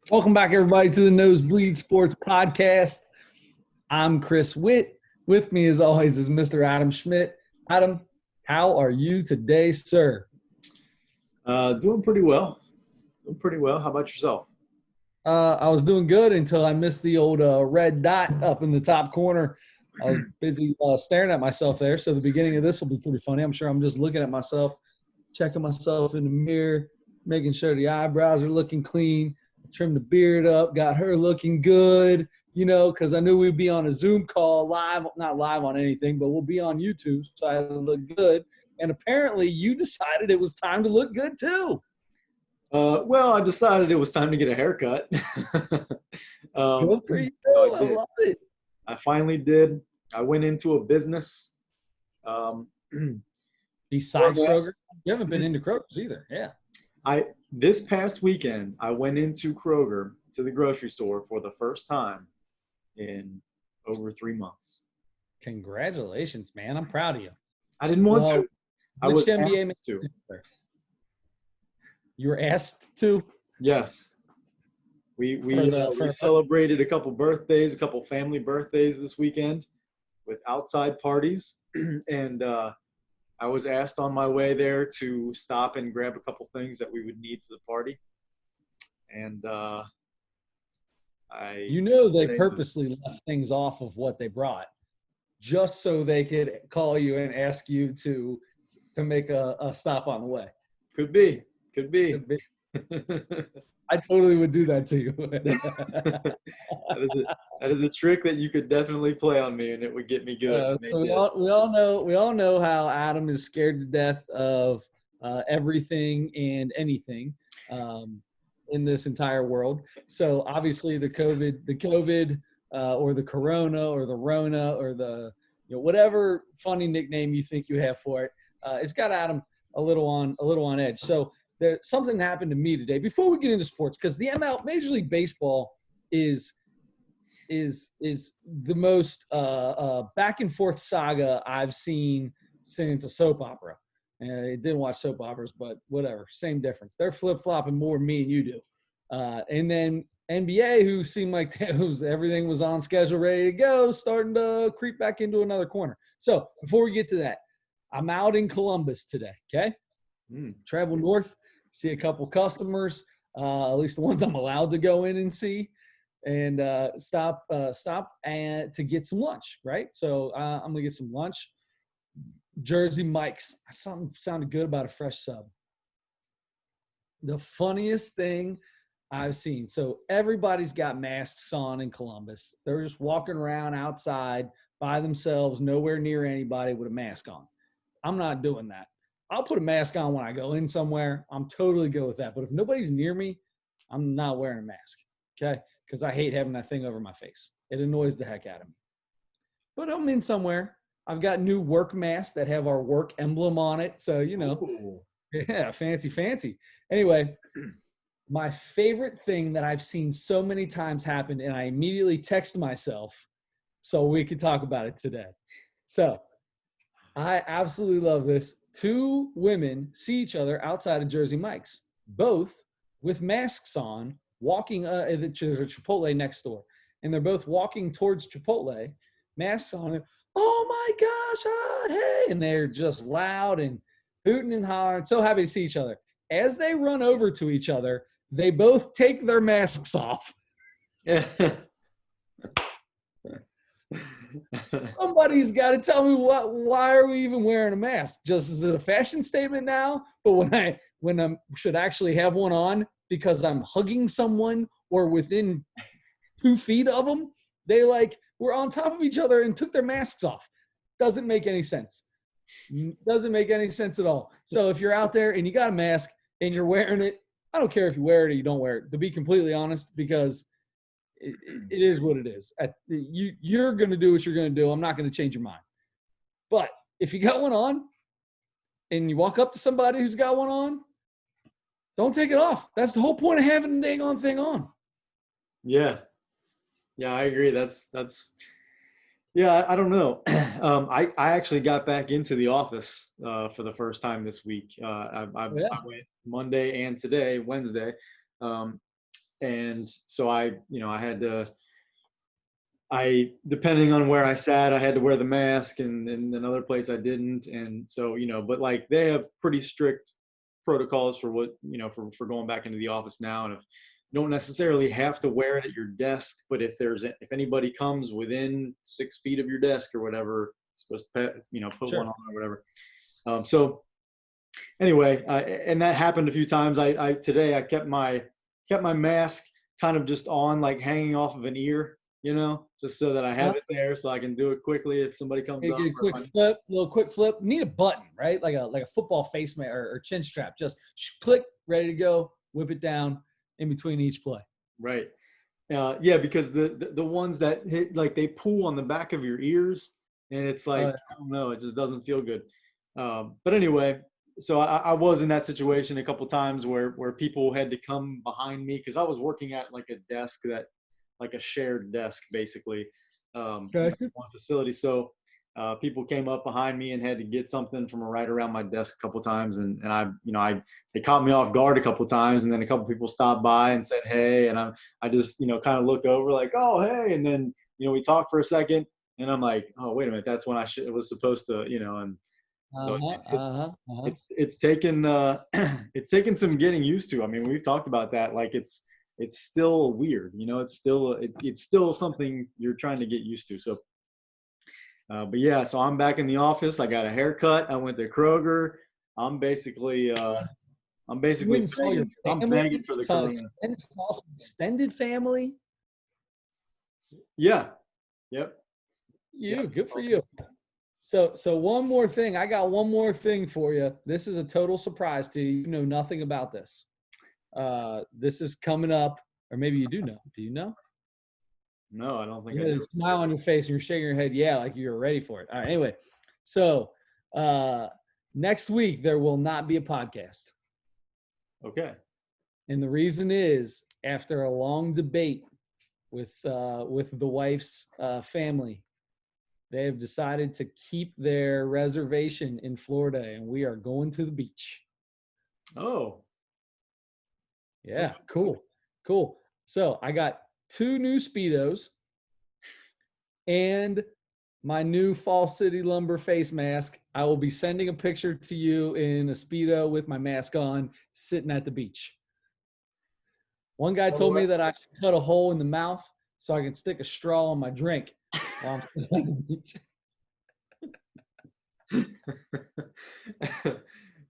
Welcome back, everybody, to the Nosebleed Sports Podcast. I'm Chris Witt. With me, as always, is Mr. Adam Schmidt. Adam, how are you today, sir? Doing pretty well. Doing pretty well. How about yourself? I was doing good until I missed the old red dot up in the top corner. I was busy staring at myself there, so the beginning of this will be pretty funny. I'm sure I'm just looking at myself, checking myself in the mirror, making sure the eyebrows are looking clean, trimmed the beard up, got her looking good, because I knew we'd be on a Zoom call live, not live on anything, but we'll be on YouTube, so I had to look good. And apparently you decided it was time to look good too. Well, I decided it was time to get a haircut. Good for you. So I I did. love it. I finally did. I went into a business. Um, Besides Kroger. Kroger, you haven't been into Kroger's either. Yeah. This past weekend, I went into Kroger to the grocery store for the first time in over 3 months. Congratulations, man. I'm proud of you. I didn't want to. I Which was NBA asked to. You were asked to? Yes. We celebrated a couple birthdays, a couple family birthdays this weekend with outside parties. And I was asked on my way there to stop and grab a couple things that we would need for the party. And they purposely left things off of what they brought just so they could call you and ask you to make a stop on the way. Could be. I totally would do that to you. That is a trick that you could definitely play on me, and it would get me good. So we all know how Adam is scared to death of everything and anything in this entire world. So obviously the COVID or the Corona or the Rona or the whatever funny nickname you think you have for it, it's got Adam a little on edge. So there's something that happened to me today before we get into sports, because the Major League Baseball is the most back and forth saga I've seen since a soap opera. I didn't watch soap operas, but whatever, same difference. They're flip-flopping more than me and you do. And then NBA, who seemed like everything was on schedule, ready to go, starting to creep back into another corner. So before we get to that, I'm out in Columbus today, okay? Travel north, see a couple customers, at least the ones I'm allowed to go in and see, and stop and to get some lunch, right? So I'm gonna get some lunch. Jersey Mike's. Something sounded good about a fresh sub. The funniest thing I've seen. So everybody's got masks on in Columbus. They're just walking around outside by themselves, nowhere near anybody with a mask on. I'm not doing that. I'll put a mask on when I go in somewhere. I'm totally good with that. But if nobody's near me, I'm not wearing a mask, okay? Because I hate having that thing over my face. It annoys the heck out of me. But I'm in somewhere. I've got new work masks that have our work emblem on it. So, Ooh. Yeah, fancy. Anyway, my favorite thing that I've seen so many times happen, and I immediately text myself so we could talk about it today. So I absolutely love this. 2 women see each other outside of Jersey Mike's, both with masks on, walking there's a Chipotle next door. And they're both walking towards Chipotle, masks on. And, oh my gosh, hey. And they're just loud and hooting and hollering, so happy to see each other. As they run over to each other, they both take their masks off. Somebody's got to tell me why are we even wearing a mask? Just is it a fashion statement now? But when I should actually have one on because I'm hugging someone or within 2 feet of them, they were on top of each other and took their masks off. Doesn't make any sense. Doesn't make any sense at all. So if you're out there and you got a mask and you're wearing it, I don't care if you wear it or you don't wear it, to be completely honest, because it is what it is. You're going to do what you're going to do. I'm not going to change your mind. But if you got one on and you walk up to somebody who's got one on, don't take it off. That's the whole point of having the dang on thing on. Yeah, I agree. That's Yeah, I don't know. I actually got back into the office for the first time this week. I went Monday and today, Wednesday. And so I had to, depending on where I sat, I had to wear the mask, and another place I didn't. And so, but like they have pretty strict protocols for what, for going back into the office now. And if you don't necessarily have to wear it at your desk, but if anybody comes within 6 feet of your desk or whatever, supposed to put Sure. one on or whatever. So anyway, and that happened a few times. Today I kept my mask kind of just on, like hanging off of an ear, just so that I have it there so I can do it quickly if somebody comes up. Get a little quick flip. Need a button, right? Like a football face mask or chin strap. Just click, ready to go. Whip it down in between each play. Right. Yeah, because the ones that hit, like they pull on the back of your ears, and it's like, I don't know, it just doesn't feel good. But anyway, so I was in that situation a couple times where people had to come behind me because I was working at like a desk like a shared desk basically, one facility. So people came up behind me and had to get something from right around my desk a couple times, and they caught me off guard a couple times, and then a couple people stopped by and said hey, and I just kind of look over like, oh hey, and then we talk for a second, and I'm like, oh wait a minute, that's when it was supposed to, and so it's taken it's taken some getting used to. I mean, we've talked about that. Like it's still weird, it's still something you're trying to get used to. So, but yeah, so I'm back in the office. I got a haircut. I went to Kroger. I'm basically begging for the corona. Extended family. Yeah. Yep. Good for you. So one more thing. I got one more thing for you. This is a total surprise to you. You know nothing about this. This is coming up, or maybe you do know. Do you know? No, I don't think I do. Smile on your face and you're shaking your head. Yeah, like you're ready for it. All right. Anyway, so next week there will not be a podcast. Okay. And the reason is, after a long debate with the wife's family, they have decided to keep their reservation in Florida, and we are going to the beach. Oh. Yeah, cool. So I got 2 new Speedos and my new Fall City Lumber face mask. I will be sending a picture to you in a Speedo with my mask on, sitting at the beach. One guy told me that I should cut a hole in the mouth so I can stick a straw in my drink while I'm sitting at the beach.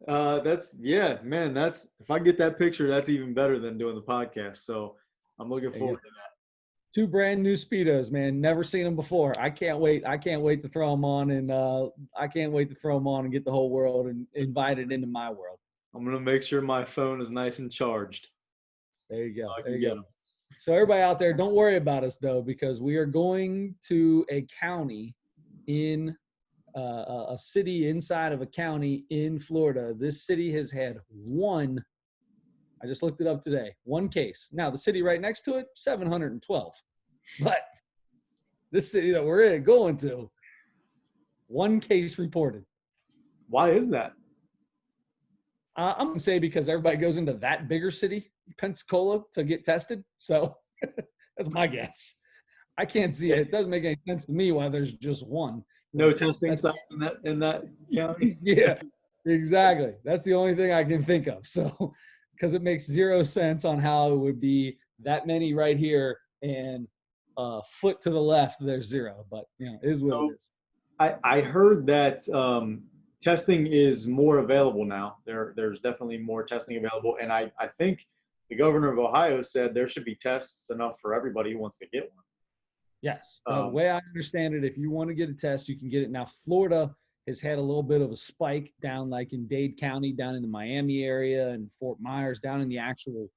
That's if I get that picture, that's even better than doing the podcast. So I'm looking forward to that. 2 brand new Speedos, man. Never seen them before. I can't wait to throw them on, and get the whole world and invited into my world. I'm gonna make sure my phone is nice and charged. There you go. So everybody out there, don't worry about us though, because we are going to a county in a city inside of a county in Florida. This city has had I just looked it up today, 1 case. Now the city right next to it, 712. But this city that we're going to, 1 case reported. Why is that? I'm going to say because everybody goes into that bigger city, Pensacola, to get tested. So that's my guess. I can't see it. It doesn't make any sense to me why there's just 1. No testing sites in that county? Yeah, exactly. That's the only thing I can think of. So, because it makes 0 sense on how it would be that many right here and a foot to the left, there's 0. But, it is what it is. I heard that testing is more available now. There's definitely more testing available. And I think the governor of Ohio said there should be tests enough for everybody who wants to get one. Yes. The way I understand it, if you want to get a test, you can get it. Now, Florida has had a little bit of a spike down like in Dade County, down in the Miami area, and Fort Myers, down in the actual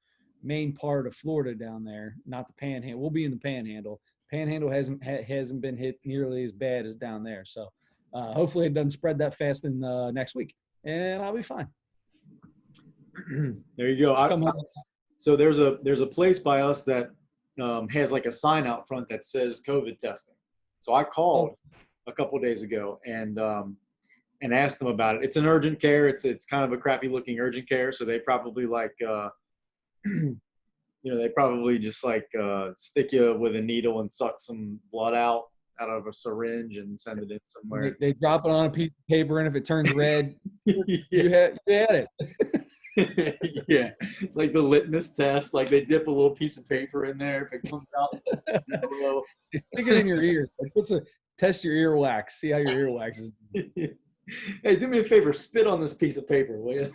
main part of Florida down there, not the Panhandle. We'll be in the Panhandle. Panhandle hasn't been hit nearly as bad as down there. So hopefully it doesn't spread that fast in next week, and I'll be fine. There you go. So there's a place by us that has like a sign out front that says COVID testing. So I called a couple of days ago and asked them about it. It's an urgent care. It's kind of a crappy looking urgent care. So they probably like they probably just like stick you with a needle and suck some blood out of a syringe and send it in somewhere. They drop it on a piece of paper, and if it turns red, Yeah. you had it. Yeah, it's like the litmus test. Like they dip a little piece of paper in there. If it comes out yellow, Stick it in your ear. Test your earwax. See how your earwax is. hey, do me a favor. Spit on this piece of paper, will you?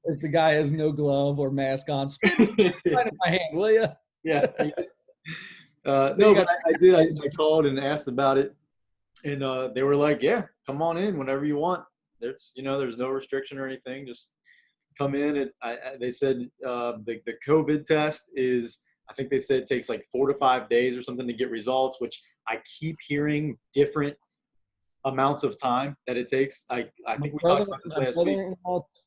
As the guy has no glove or mask on, spit right in my hand, will you? Yeah. No, but I did. I called and asked about it, and they were like, "Yeah, come on in whenever you want. There's no restriction or anything. Just come in." And they said the COVID test is, I think they said it takes like 4 to 5 days or something to get results, which I keep hearing different amounts of time that it takes. I think we talked about this last week.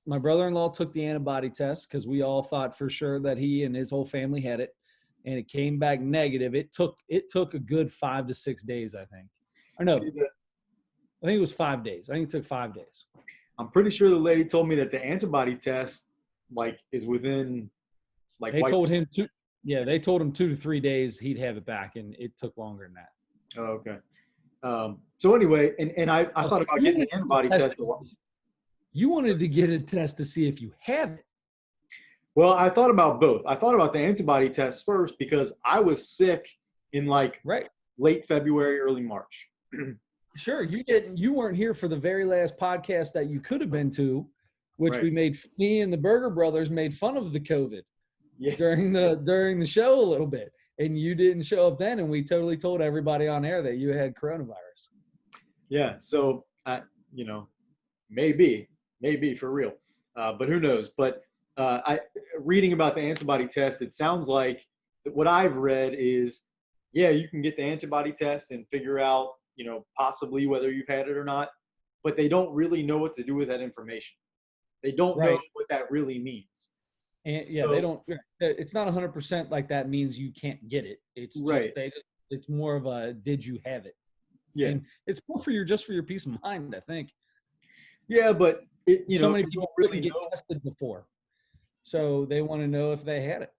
My brother-in-law took the antibody test because we all thought for sure that he and his whole family had it, and it came back negative. It took a good 5 to 6 days, I think. Or no, I think it was 5 days. I think it took 5 days. I'm pretty sure the lady told me that the antibody test is within they told him 2 to 3 days he'd have it back, and it took longer than that. Oh, okay. So anyway, and I thought about getting an antibody test. You wanted to get a test to see if you have it. Well, I thought about both. I thought about the antibody test first because I was sick in late February, early March. Sure, you weren't here for the very last podcast that you could have been to, which me and the Burger Brothers made fun of the COVID during the show a little bit. And you didn't show up then, and we totally told everybody on air that you had coronavirus. Yeah, so maybe for real, but who knows? But reading about the antibody test, it sounds like what I've read is, you can get the antibody test and figure out, possibly whether you've had it or not, but they don't really know what to do with that information. They don't know what that really means. And they don't. It's not 100% like that means you can't get it. It's just it's more of a did you have it? Yeah, and it's more for your peace of mind, I think. Yeah, but so many people really get tested before, so they want to know if they had it.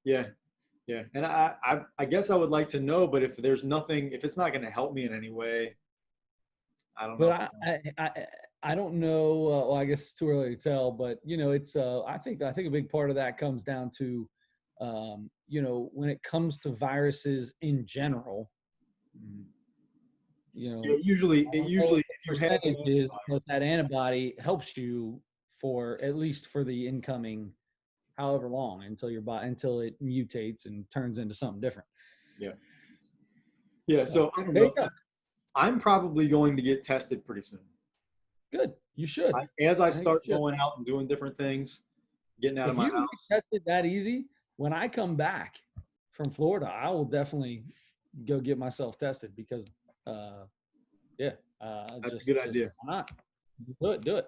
Yeah, and I guess I would like to know, but if there's nothing, if it's not going to help me in any way, I don't know. But I don't know. Well, I guess it's too early to tell. But it's. I think a big part of that comes down to, when it comes to viruses in general. Usually if you have that antibody helps you for at least for the incoming, however long until until it mutates and turns into something different. Yeah. So I don't know. I'm probably going to get tested pretty soon. Good. You should. As I start going out and doing different things, getting out of my house. If you get tested that easy, when I come back from Florida, I will definitely go get myself tested because, that's a good idea. Why not? Do it.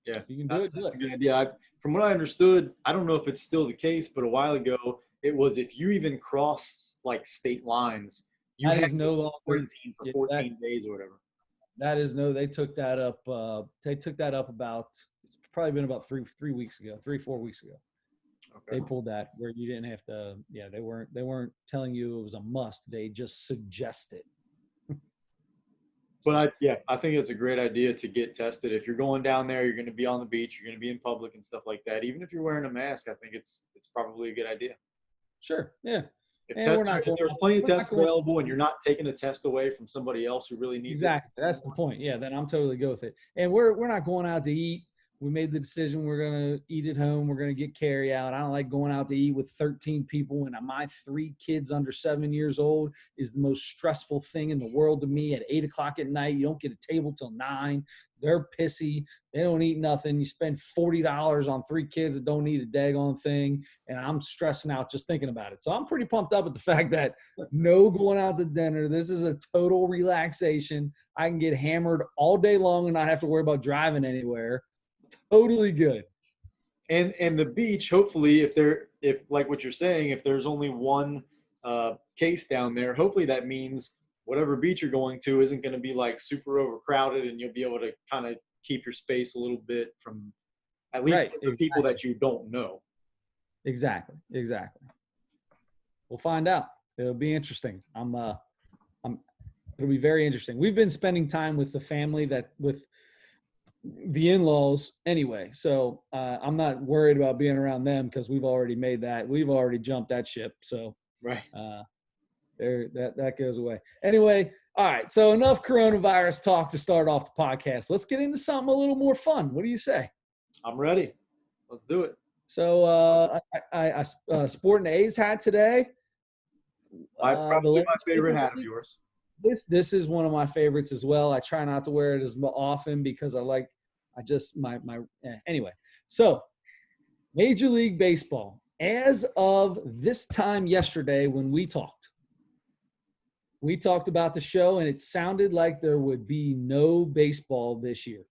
Yeah, you can do it. That's a good idea. From what I understood, I don't know if it's still the case, but a while ago, it was if you even crossed state lines, you had to quarantine for 14 days or whatever. They took that up. They took that up about. It's probably been about 4 weeks ago. Okay. They pulled that where you didn't have to. Yeah, they weren't telling you it was a must. They just suggested. But I think it's a great idea to get tested. If you're going down there, you're going to be on the beach, you're going to be in public and stuff like that. Even if you're wearing a mask, I think it's probably a good idea. Sure. Yeah. If there's plenty of tests available and you're not taking a test away from somebody else who really needs it. Exactly. That's the point. Yeah, then I'm totally good with it. And we're not going out to eat. We made the decision we're going to eat at home. We're going to get carry out. I don't like going out to eat with 13 people. And my 3 kids under 7 years old is the most stressful thing in the world to me. At 8 o'clock at night, you don't get a table till 9. They're pissy. They don't eat nothing. You spend $40 on 3 kids that don't eat a daggone thing. And I'm stressing out just thinking about it. So I'm pretty pumped up at the fact that no going out to dinner. This is a total relaxation. I can get hammered all day long and not have to worry about driving anywhere. Totally good. And the beach, hopefully, if like what you're saying, if there's only one case down there, hopefully that means whatever beach you're going to isn't going to be super overcrowded, and you'll be able to kind of keep your space a little bit from At least Right, for the people that you don't know. Exactly. We'll find out. It'll be interesting. It'll be very interesting. We've been spending time with the family with the in-laws anyway. So I'm not worried about being around them because we've already jumped that ship. So right. That goes away. Anyway, all right. So enough coronavirus talk to start off the podcast. Let's get into something a little more fun. What do you say? I'm ready. Let's do it. So I sporting the A's hat today. Probably my favorite hat of yours. This is one of my favorites as well. I try not to wear it as often because anyway. So Major League Baseball, as of this time yesterday when we talked about the show, and it sounded like there would be no baseball this year,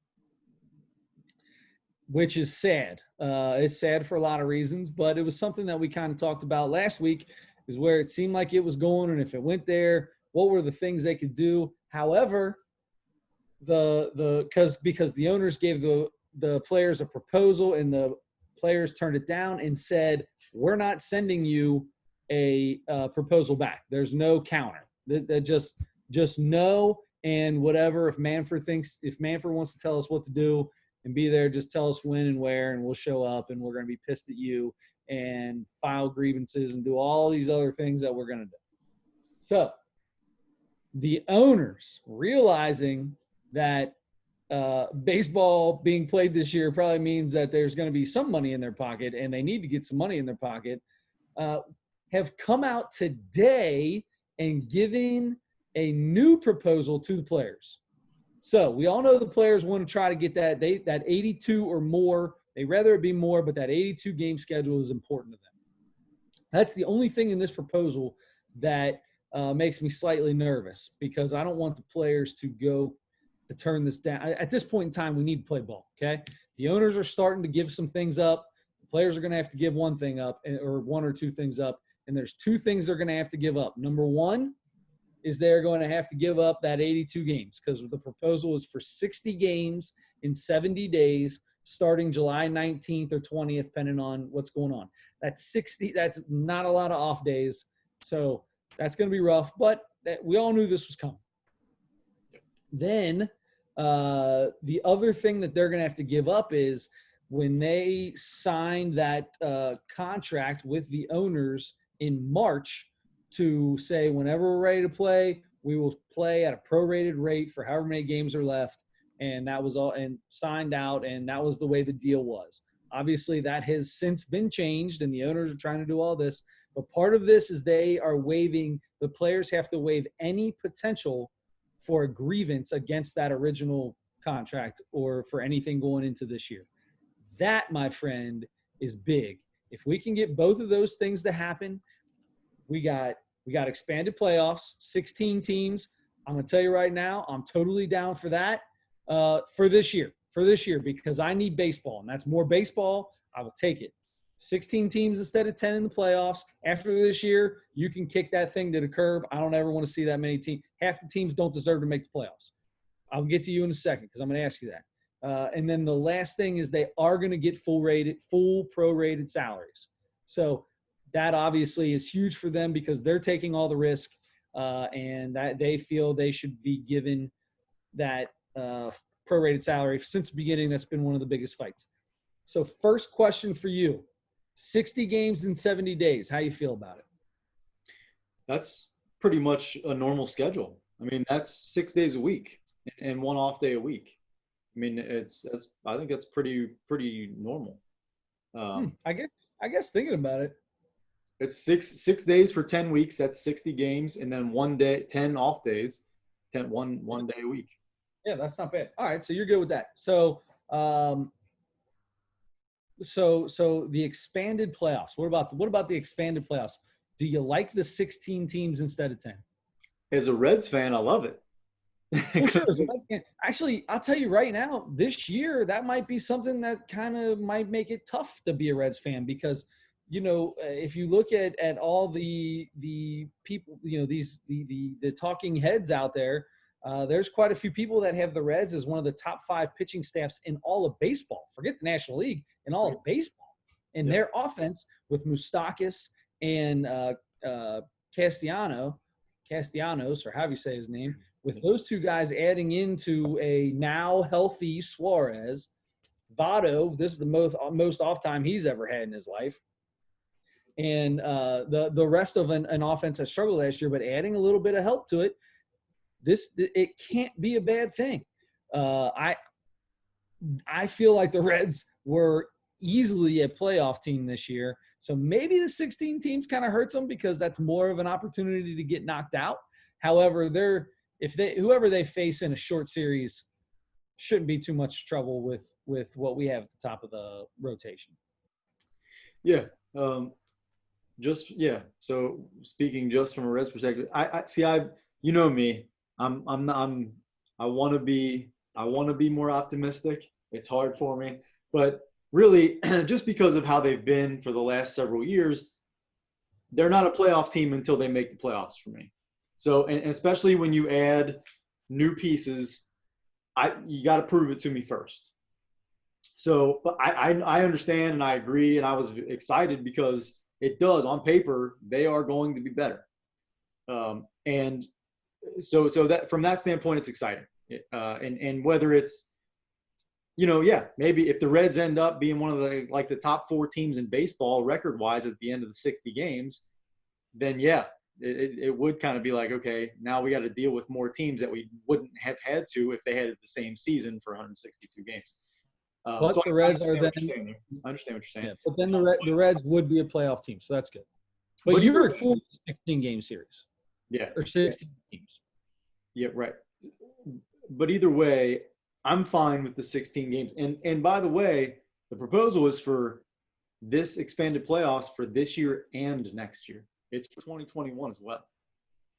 which is sad. It's sad for a lot of reasons, but it was something that we kind of talked about last week, is where it seemed like it was going, and if it went there, what were the things they could do? However, because the owners gave the players a proposal and the players turned it down and said, we're not sending you a proposal back. There's no counter. That just no, and whatever. If Manfred wants to tell us what to do and be there, just tell us when and where, and we'll show up, and we're going to be pissed at you and file grievances and do all these other things that we're going to do. So the owners, realizing that baseball being played this year probably means that there's going to be some money in their pocket and they need to get some money in their pocket, have come out today and giving a new proposal to the players. So we all know the players want to try to get that 82 or more. They'd rather it be more, but that 82 game schedule is important to them. That's the only thing in this proposal that makes me slightly nervous, because I don't want the players to turn this down. At this point in time, we need to play ball, okay? The owners are starting to give some things up. The players are going to have to give one thing up, or one or two things up, and there's two things they're going to have to give up. Number one is they're going to have to give up that 82 games, because the proposal is for 60 games in 70 days starting July 19th or 20th, depending on what's going on. That's 60. That's not a lot of off days. So that's going to be rough, but we all knew this was coming. Then the other thing that they're going to have to give up is when they signed that contract with the owners in March to say, whenever we're ready to play, we will play at a prorated rate for however many games are left. And that was all, and signed out, and that was the way the deal was. Obviously, that has since been changed, and the owners are trying to do all this. But part of this is the players have to waive any potential for a grievance against that original contract or for anything going into this year. That, my friend, is big. If we can get both of those things to happen, we got expanded playoffs, 16 teams. I'm going to tell you right now, I'm totally down for that for this year, because I need baseball, and that's more baseball. I will take it. 16 teams instead of 10 in the playoffs. After this year, you can kick that thing to the curb. I don't ever want to see that many teams. Half the teams don't deserve to make the playoffs. I'll get to you in a second because I'm going to ask you that. And then the last thing is they are going to get full prorated salaries. So that obviously is huge for them because they're taking all the risk, and that they feel they should be given that prorated salary. Since the beginning, that's been one of the biggest fights. So first question for you, 60 games in 70 days. How you feel about it? That's pretty much a normal schedule. I mean, that's 6 days a week and one off day a week. I mean, I think that's pretty normal. I guess thinking about it, it's six days for 10 weeks. That's 60 games, and then 1 day, 10 off days, one day a week. Yeah, that's not bad. All right, so you're good with that. So, so the expanded playoffs. What about the expanded playoffs? Do you like the 16 teams instead of 10? As a Reds fan, I love it. Well, sure. Actually, I'll tell you right now, this year that might be something that kind of might make it tough to be a Reds fan because, you know, if you look at all the people, you know, the talking heads out there, there's quite a few people that have the Reds as one of the top 5 pitching staffs in all of baseball. Forget the National League, in all of baseball. And their offense with Moustakas and Castellanos, or however you say his name, with those two guys adding into a now healthy Suarez, Votto, this is the most off time he's ever had in his life. And the rest of an offense that struggled last year, but adding a little bit of help to it, it can't be a bad thing. I feel like the Reds were easily a playoff team this year. So maybe the 16 teams kind of hurts them because that's more of an opportunity to get knocked out. However, whoever they face in a short series shouldn't be too much trouble with what we have at the top of the rotation. Yeah. So speaking just from a Reds perspective, you know me, I want to be more optimistic. It's hard for me, but really just because of how they've been for the last several years, they're not a playoff team until they make the playoffs for me. So, and especially when you add new pieces, you got to prove it to me first. So, but I understand and I agree, and I was excited because it does, on paper, they are going to be better. And so that from that standpoint, it's exciting. And whether it's, maybe if the Reds end up being one of the top 4 teams in baseball record-wise at the end of the 60 games, then it would kind of be like, okay, now we got to deal with more teams that we wouldn't have had to if they had the same season for 162 games. But so the Reds are then. I understand what you're saying. Yeah, but then the Reds would be a playoff team, so that's good. But you're at 16-game series. Yeah. Or 16 teams. Yeah, right. But either way, I'm fine with the 16 games. And by the way, the proposal is for this expanded playoffs for this year and next year. It's for 2021 as well.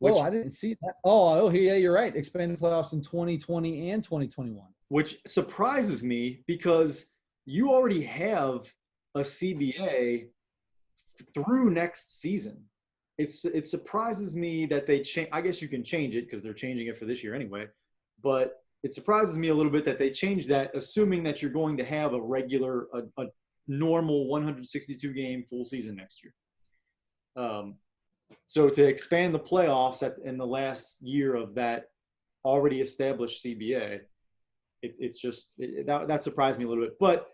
I didn't see that. Oh, yeah, you're right. Expanded playoffs in 2020 and 2021. Which surprises me because you already have a CBA through next season. It surprises me that they change. I guess you can change it because they're changing it for this year anyway. But it surprises me a little bit that they changed that, assuming that you're going to have a normal 162 game full season next year. So to expand the playoffs in the last year of that already established CBA, that surprised me a little bit. But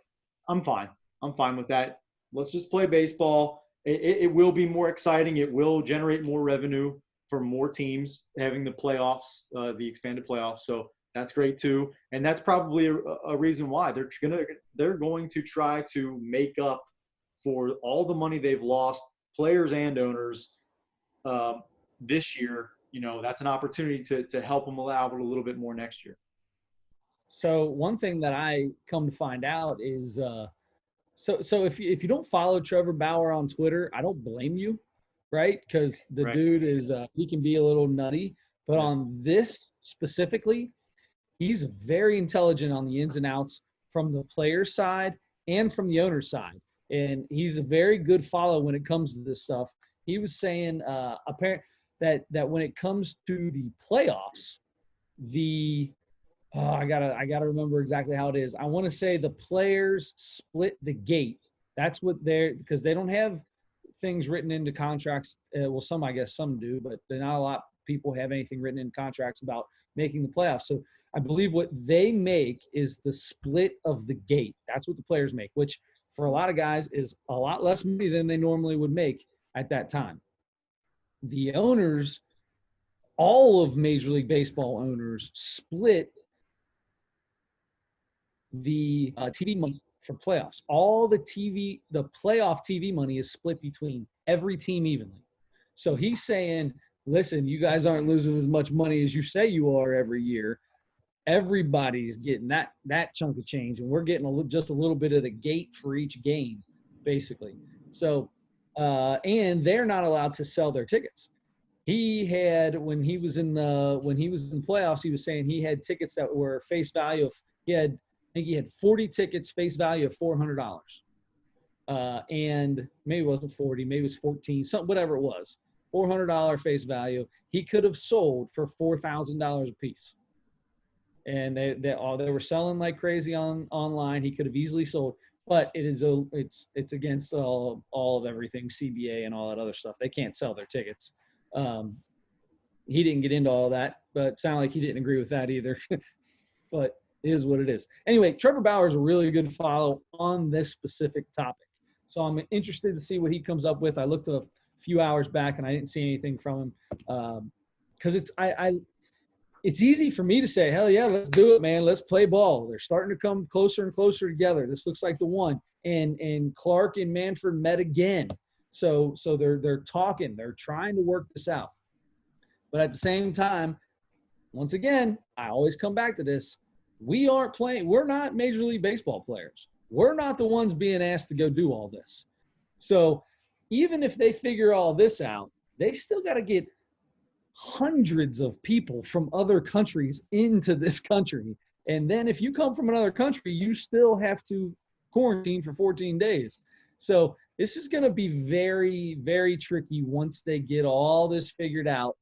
I'm fine. I'm fine with that. Let's just play baseball. It will be more exciting. It will generate more revenue for more teams having the playoffs, the expanded playoffs. So that's great too. And that's probably a reason why they're going to try to make up for all the money they've lost, players and owners, this year. That's an opportunity to help them allow it a little bit more next year. So one thing that I come to find out is so if you don't follow Trevor Bauer on Twitter, I don't blame you, right? Because the dude is he can be a little nutty, but on this specifically, he's very intelligent on the ins and outs from the player side and from the owner side, and he's a very good follow when it comes to this stuff. He was saying that when it comes to the playoffs, I gotta remember exactly how it is. I want to say the players split the gate. That's what because they don't have things written into contracts. Some, I guess some do, but not a lot of people have anything written in contracts about making the playoffs. So I believe what they make is the split of the gate. That's what the players make, which for a lot of guys is a lot less money than they normally would make at that time. The owners, all of Major League Baseball owners, split the TV money for playoffs. All the playoff TV money is split between every team evenly. So he's saying, listen, you guys aren't losing as much money as you say you are every year. Everybody's getting that chunk of change, and we're getting just a little bit of the gate for each game, basically. So, and they're not allowed to sell their tickets. He had when he was in playoffs, he was saying he had tickets that were face value of I think he had 40 tickets, face value of $400. And maybe it wasn't 40, maybe it was 14, whatever it was. $400 face value. He could have sold for $4,000 a piece. And they were selling like crazy online. He could have easily sold, but it's against all of everything, CBA and all that other stuff. They can't sell their tickets. He didn't get into all that, but it sounded like he didn't agree with that either. But it is what it is. Anyway, Trevor Bauer is a really good follow on this specific topic. So I'm interested to see what he comes up with. I looked a few hours back and I didn't see anything from him. Because it's easy for me to say, hell yeah, let's do it, man. Let's play ball. They're starting to come closer and closer together. This looks like the one. And Clark and Manfred met again. So they're talking. They're trying to work this out. But at the same time, once again, I always come back to this. We aren't playing. We're not Major League Baseball players. We're not the ones being asked to go do all this. So even if they figure all this out, they still got to get hundreds of people from other countries into this country. And then if you come from another country, you still have to quarantine for 14 days. So this is going to be very, very tricky once they get all this figured out,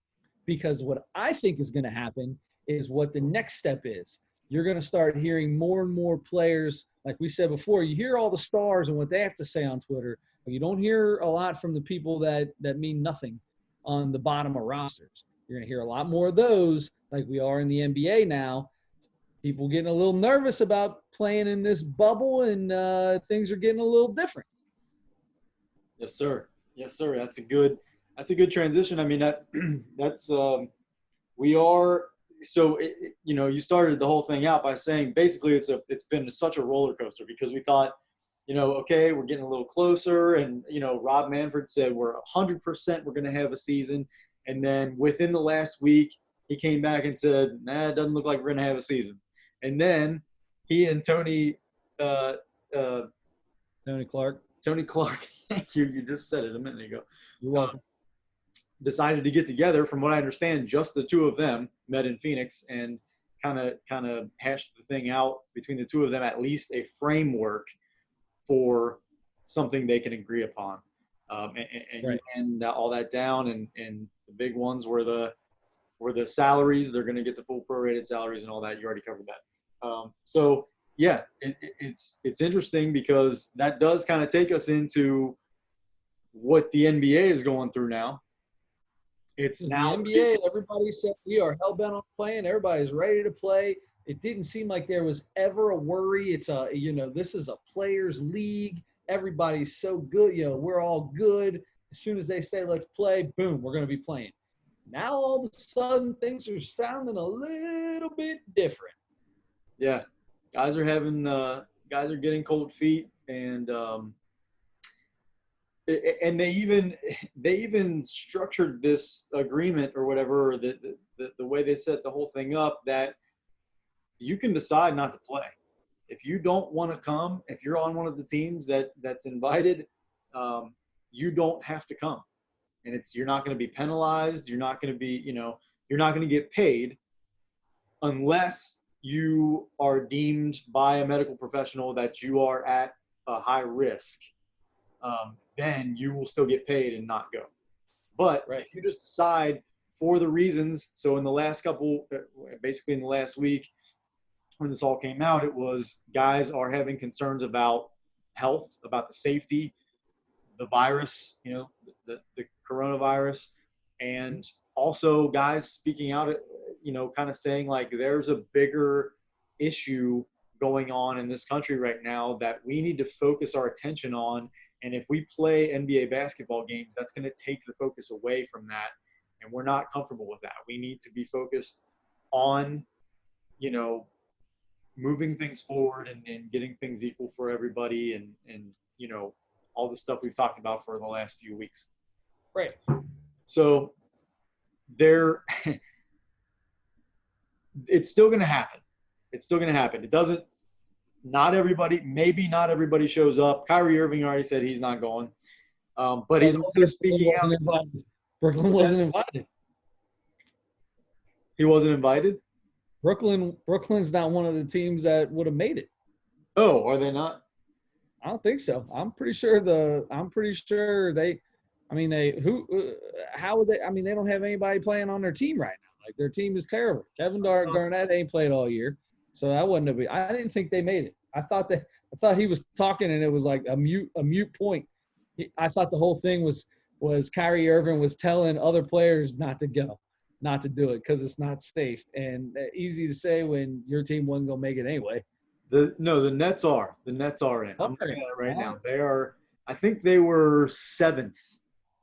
because what I think is going to happen is what the next step is. You're going to start hearing more and more players. Like we said before, you hear all the stars and what they have to say on Twitter, but you don't hear a lot from the people that mean nothing on the bottom of rosters. You're going to hear a lot more of those, like we are in the NBA now. People getting a little nervous about playing in this bubble, and things are getting a little different. Yes, sir. Yes, sir. That's a good transition. I mean, that's we are. So, you started the whole thing out by saying basically it's been such a roller coaster, because we thought, okay, we're getting a little closer. And, Rob Manfred said we're 100% we're going to have a season. And then within the last week, he came back and said, nah, it doesn't look like we're going to have a season. And then he and Tony Clark, thank you. You just said it a minute ago. You're welcome. Decided to get together. From what I understand, just the two of them met in Phoenix and kind of hashed the thing out between the two of them, at least a framework for something they can agree upon. And all that down, and the big ones were the salaries. They're going to get the full prorated salaries and all that. You already covered that. So yeah, it's interesting, because that does kind of take us into what the NBA is going through now. It's now the NBA. Everybody said we are hell bent on playing. Everybody's ready to play. It didn't seem like there was ever a worry. It's this is a players' league. Everybody's so good. We're all good. As soon as they say let's play, boom, we're going to be playing. Now all of a sudden things are sounding a little bit different. Yeah, guys are getting cold feet, and they even structured this agreement or whatever, or the way they set the whole thing up, that you can decide not to play. If you don't want to come, if you're on one of the teams that's invited, you don't have to come, and you're not going to be penalized. You're not going to be, you're not going to get paid unless you are deemed by a medical professional that you are at a high risk. Then you will still get paid and not go. But if you just decide for the reasons, so in the last basically in the last week, when this all came out, it was guys are having concerns about health, about the safety, the virus, the coronavirus, and also guys speaking out, kind of saying like there's a bigger issue going on in this country right now that we need to focus our attention on. And if we play NBA basketball games, that's going to take the focus away from that. And we're not comfortable with that. We need to be focused on, moving things forward and getting things equal for everybody, and all the stuff we've talked about for the last few weeks. Right. So it's still going to happen. It's still going to happen. Maybe not everybody shows up. Kyrie Irving already said he's not going. But he's also speaking out. Brooklyn wasn't invited. He wasn't invited? Brooklyn's not one of the teams that would have made it. Oh, are they not? I don't think so. I'm pretty sure I mean, how would they? I mean, they don't have anybody playing on their team right now. Like their team is terrible. Kevin Garnett ain't played all year, so that wouldn't have been. I didn't think they made it. I thought he was talking and it was like a mute point. I thought the whole thing was Kyrie Irving was telling other players not to go, not to do it because it's not safe, and easy to say when your team wasn't gonna make it anyway. The Nets are in. I'm looking at it right now. They are. I think they were 7th.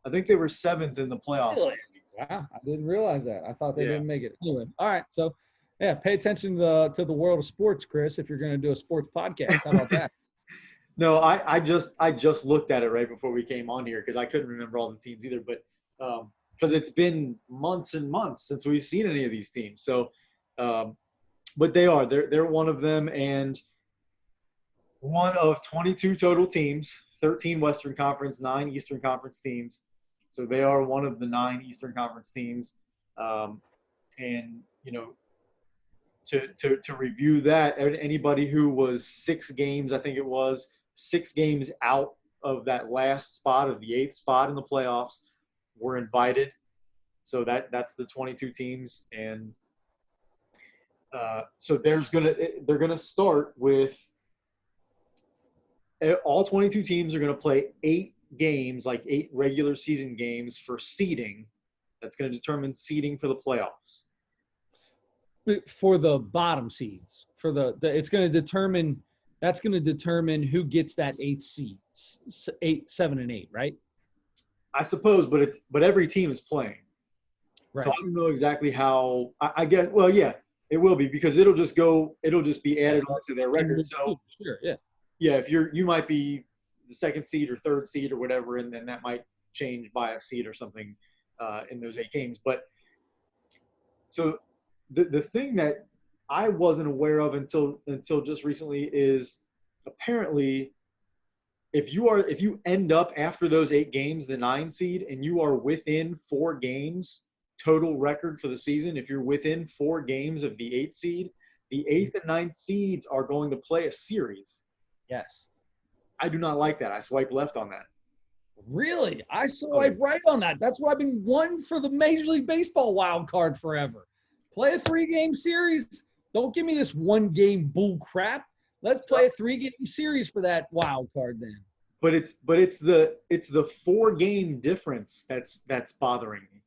I think they were 7th in the playoffs. Really? Wow, I didn't realize that. I thought they didn't make it. Anyway, all right. So, yeah, pay attention to the world of sports, Chris. If you're going to do a sports podcast, how about that? No, I just looked at it right before we came on here because I couldn't remember all the teams either. But because it's been months and months since we've seen any of these teams. So, but they're one of them, and one of 22 total teams, 13 Western Conference, 9 Eastern Conference teams. So they are one of the 9 Eastern Conference teams. And, you know, to review that, anybody who was 6 games, I think it was 6 games out of that last spot of the 8th spot in the playoffs were invited. So that's the 22 teams. And so they're going to start with all 22 teams are going to play 8 games, like 8 regular season games for seeding. That's going to determine seeding for the playoffs. For the bottom seeds, for it's going to determine. That's going to determine who gets that 8th seed, 8, 7, and 8, right? I suppose, but every team is playing. Right. So I don't know exactly how. I guess. Well, yeah, it will be because it'll just be added onto their record. So sure, yeah. Yeah, if you might be the 2nd seed or 3rd seed or whatever, and then that might change by a seed or something in those 8 games. But so the thing that I wasn't aware of until just recently is apparently if you end up after those 8 games, the 9 seed, and you are within 4 games total record for the season, if you're within 4 games of the 8th seed, the 8th and 9th seeds are going to play a series. Yes. I do not like that. I swipe left on that. Really? I swipe right on that. That's why I've been one for the Major League Baseball wild card forever. Play a 3-game series. Don't give me this 1-game bull crap. Let's play a 3-game series for that wild card then. But it's the 4-game difference that's bothering me.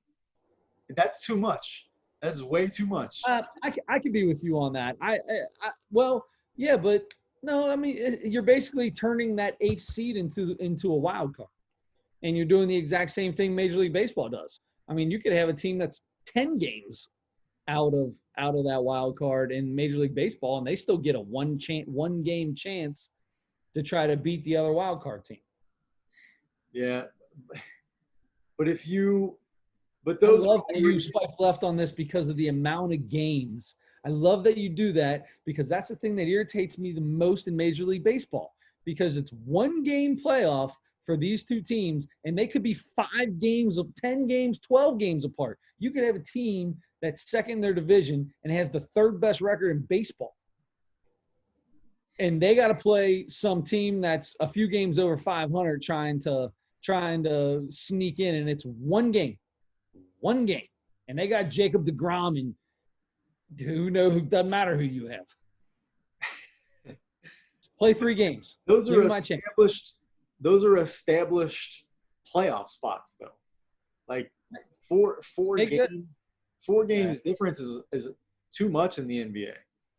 That's too much. That's way too much. I could be with you on that. Well, yeah, but no, I mean you're basically turning that 8th seed into a wild card, and you're doing the exact same thing Major League Baseball does. I mean, you could have a team that's 10 games out of that wild card in Major League Baseball, and they still get a 1-game chance to try to beat the other wild card team. Yeah, but those. I love that you swipe left on this because of the amount of games. I love that you do that because that's the thing that irritates me the most in Major League Baseball because it's 1-game playoff for these 2 teams, and they could be 5 games of 10 games, 12 games apart. You could have a team that's second in their division and has the 3rd best record in baseball. And they got to play some team that's a few games over 500 trying to sneak in, and it's 1 game. 1 game. And they got Jacob deGrom, and who doesn't matter who you have. Play 3 games. Those are established playoff spots though. Like 4 games difference is too much in the NBA.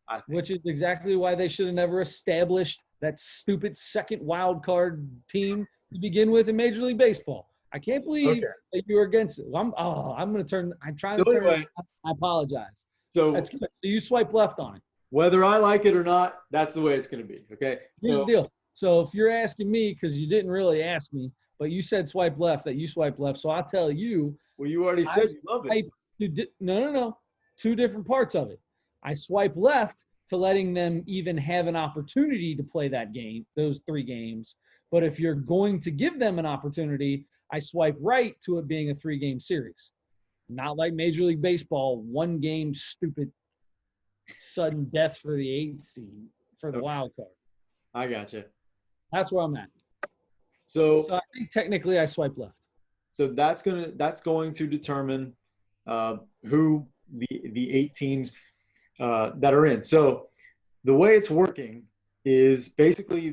I think. Which is exactly why they should have never established that stupid 2nd wild card team to begin with in Major League Baseball. I can't believe that you were against it. I'm trying to turn. Anyway, I apologize. So that's good. So you swipe left on it. Whether I like it or not, that's the way it's going to be. Okay. Here's the deal. So if you're asking me, because you didn't really ask me, but you said swipe left, that you swipe left. So I'll tell you. Well, you already said you love it. No. 2 different parts of it. I swipe left to letting them even have an opportunity to play that game, those 3 games. But if you're going to give them an opportunity, I swipe right to it being a 3-game series. Not like Major League Baseball, 1-game stupid sudden death for the 8th seed for the wild card. I gotcha. That's where I'm at. So I think technically I swipe left. So that's going to determine who the 8 teams that are in. So the way it's working is basically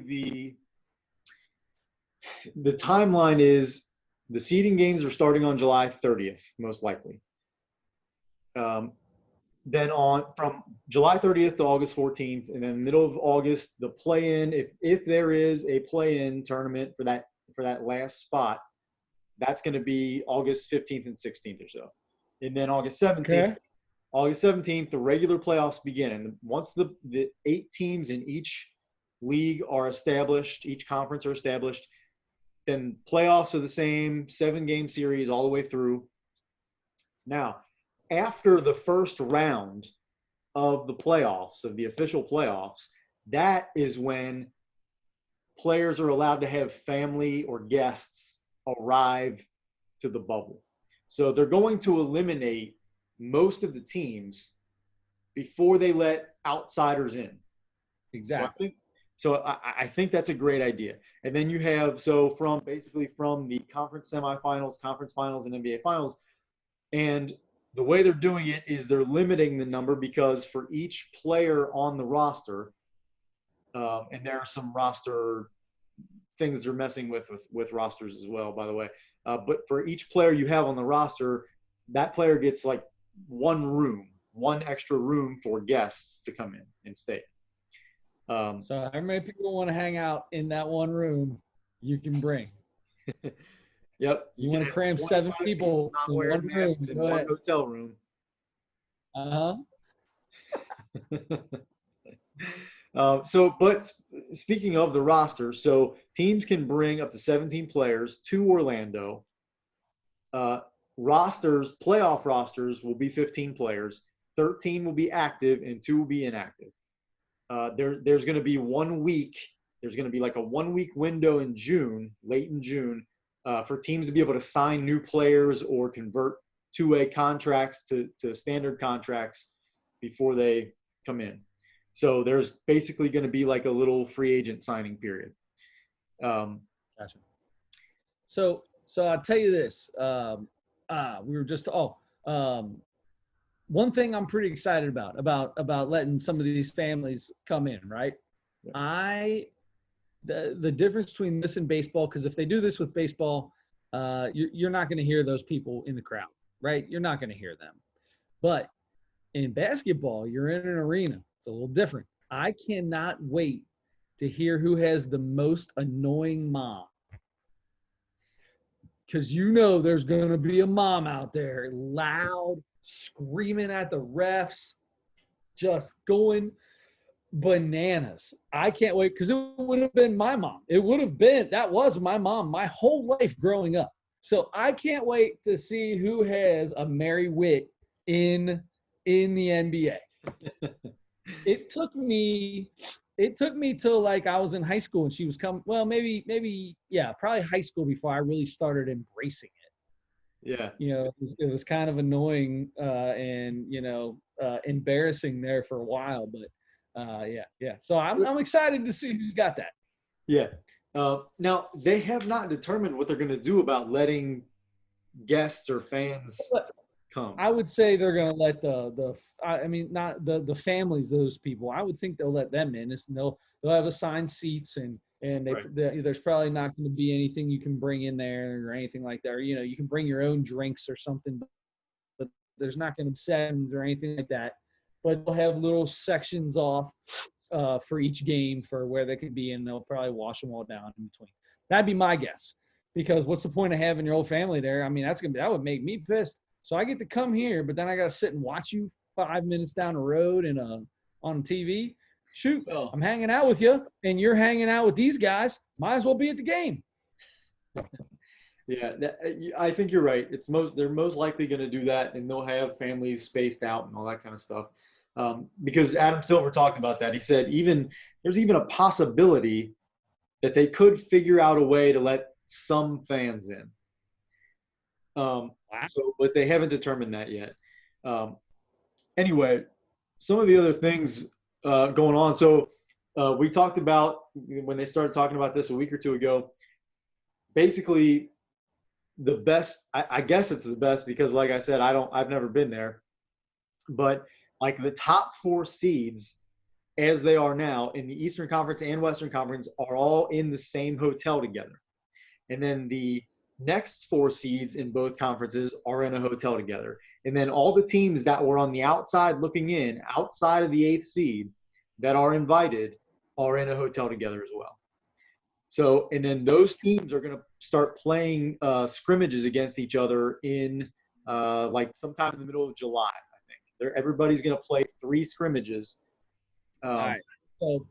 the timeline is the seeding games are starting on July 30th, most likely. Then from July 30th to August 14th, and then middle of August, the play-in, if there is a play-in tournament for that last spot, that's going to be August 15th and 16th or so. And then August 17th, the regular playoffs begin. And once the 8 teams in each league are established, each conference are established, then playoffs are the same 7-game series all the way through. Now, after the first round of the playoffs, of the official playoffs, that is when players are allowed to have family or guests arrive to the bubble. So they're going to eliminate most of the teams before they let outsiders in. Exactly. So I think that's a great idea. And then you have, from the conference semifinals, conference finals, and NBA finals, and the way they're doing it is they're limiting the number because for each player on the roster, and there are some roster things they're messing with rosters as well, by the way. But for each player you have on the roster, that player gets like one extra room for guests to come in and stay. So how many people want to hang out in that one room you can bring? Yep. You want to cram 7 people not in wearing one masks room. in one hotel room. But speaking of the roster, so teams can bring up to 17 players to Orlando. Playoff rosters will be 15 players. 13 will be active and 2 will be inactive. There's going to be 1 week. There's going to be like a 1-week window in June, late in June, for teams to be able to sign new players or convert two-way contracts to standard contracts before they come in. So there's basically going to be like a little free agent signing period. Gotcha. So I'll tell you this. We were just one thing I'm pretty excited about letting some of these families come in, right? Yeah. The difference between this and baseball, because if they do this with baseball, you're not going to hear those people in the crowd, right? You're not going to hear them. But in basketball, you're in an arena. It's a little different. I cannot wait to hear who has the most annoying mom. Because there's going to be a mom out there loud, screaming at the refs, just going bananas. I can't wait because it would have been my mom. That was my mom my whole life growing up. So I can't wait to see who has a Mary Witt in the NBA. It took me till like I was in high school and she was coming. Well, maybe probably high school before I really started embracing it. Yeah. It was kind of annoying and embarrassing there for a while, but yeah. So I'm excited to see who's got that. Yeah. Now they have not determined what they're going to do about letting guests or fans come. I would say they're going to let not the families of those people. I would think they'll let them in. They'll have assigned seats and there's probably not going to be anything you can bring in there or anything like that. Or, you can bring your own drinks or something, but there's not going to be settings or anything like that. But they'll have little sections off for each game for where they could be, and they'll probably wash them all down in between. That'd be my guess. Because what's the point of having your whole family there? I mean, that would make me pissed. So I get to come here, but then I got to sit and watch you 5 minutes down the road and on TV. Shoot, I'm hanging out with you, and you're hanging out with these guys. Might as well be at the game. Yeah, I think you're right. They're most likely going to do that, and they'll have families spaced out and all that kind of stuff. Because Adam Silver talked about that. He said there's even a possibility that they could figure out a way to let some fans in. But they haven't determined that yet. Anyway, some of the other things going on. So we talked about when they started talking about this a week or two ago. Basically, the best. I guess it's the best because, like I said, I've never been there, but like the top 4 seeds as they are now in the Eastern Conference and Western Conference are all in the same hotel together. And then the next 4 seeds in both conferences are in a hotel together. And then all the teams that were on the outside looking in, outside of the 8th seed, that are invited are in a hotel together as well. So, and then those teams are going to start playing scrimmages against each other in like sometime in the middle of July, I think. Everybody's going to play 3 scrimmages. All right.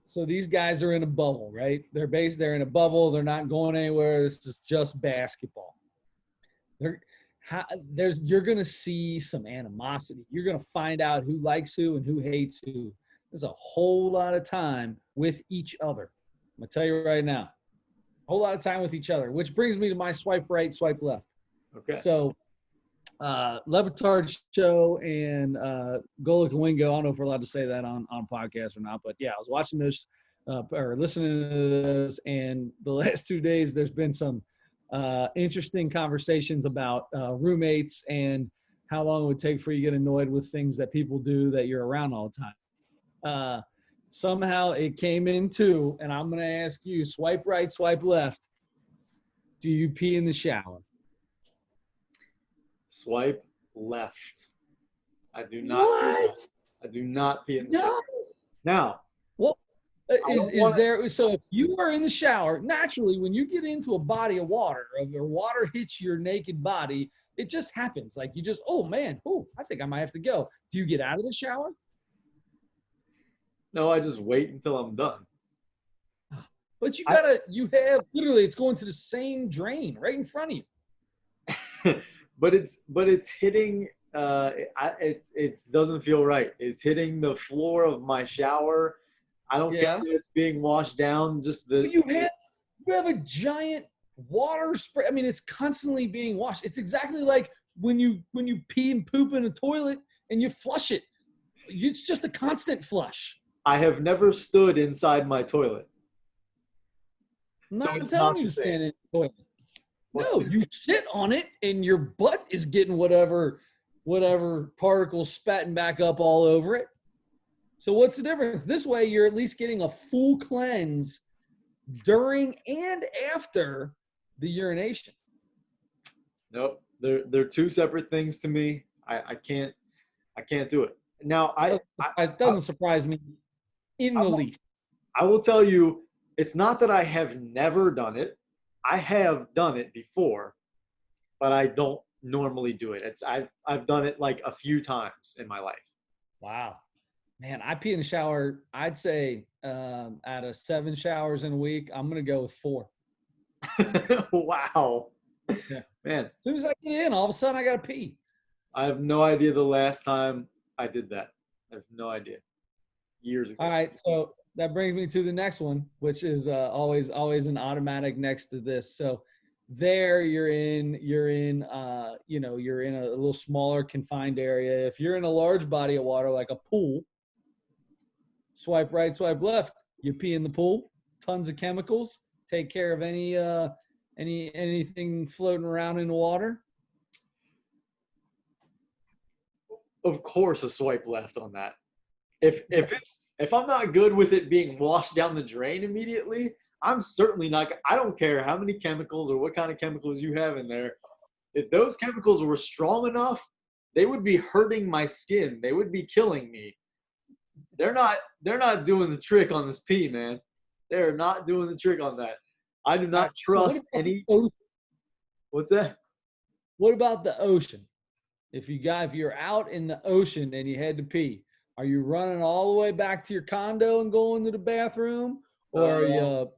So these guys are in a bubble, right? They're in a bubble. They're not going anywhere. This is just basketball. You're going to see some animosity. You're going to find out who likes who and who hates who. There's a whole lot of time with each other. I'm going to tell you right now. A whole lot of time with each other, which brings me to my swipe right, swipe left. Okay. So Le Batard Show and Golic and Wingo. I don't know if we're allowed to say that on podcast or not, but yeah, I was watching this or listening to this, and the last 2 days there's been some interesting conversations about roommates and how long it would take for you to get annoyed with things that people do that you're around all the time. Somehow it came into, and I'm going to ask you, swipe right, swipe left. Do you pee in the shower? Swipe left. I do not. What? I do not pee in the shower. Now, well, so if you are in the shower, naturally, when you get into a body of water, or water hits your naked body, it just happens. Like you just, oh man, I think I might have to go. Do you get out of the shower? No, I just wait until I'm done. But you have literally, it's going to the same drain right in front of you. but it's hitting. It doesn't feel right. It's hitting the floor of my shower. I don't get that it's being washed down. You have a giant water spray. I mean, it's constantly being washed. It's exactly like when you pee and poop in a toilet and you flush it. It's just a constant flush. I have never stood inside my toilet. I'm not telling you to stand in the toilet. No, you sit on it and your butt is getting whatever particles spatting back up all over it. So what's the difference? This way you're at least getting a full cleanse during and after the urination. Nope. They're 2 separate things to me. I can't do it. Now it doesn't surprise me in the least. I will tell you, it's not that I have never done it. I have done it before, but I don't normally do it. I've done it like a few times in my life. Wow. Man, I pee in the shower, I'd say out of 7 showers in a week, I'm going to go with 4. Wow. Yeah. Man. As soon as I get in, all of a sudden I got to pee. I have no idea the last time I did that. I have no idea. Years ago. All right, so that brings me to the next one, which is always an automatic next to this. So there you're in a little smaller confined area. If you're in a large body of water like a pool, swipe right, swipe left. You pee in the pool, tons of chemicals. Take care of anything floating around in the water. Of course, a swipe left on that. If I'm not good with it being washed down the drain immediately, I'm certainly not. I don't care how many chemicals or what kind of chemicals you have in there. If those chemicals were strong enough, they would be hurting my skin. They would be killing me. They're not doing the trick on this pee, man. They're not doing the trick on that. I do not trust any. What's that? What about the ocean? If you're out in the ocean and you had to pee, are you running all the way back to your condo and going to the bathroom, or are you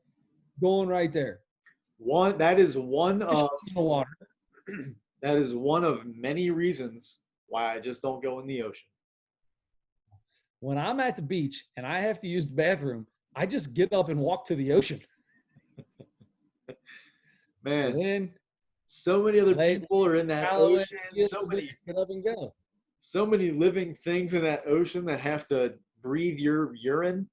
going right there? That is one of water. That is one of many reasons why I just don't go in the ocean. When I'm at the beach and I have to use the bathroom, I just get up and walk to the ocean. Man, so many other people are in that ocean. Get up and go. So many living things in that ocean that have to breathe your urine.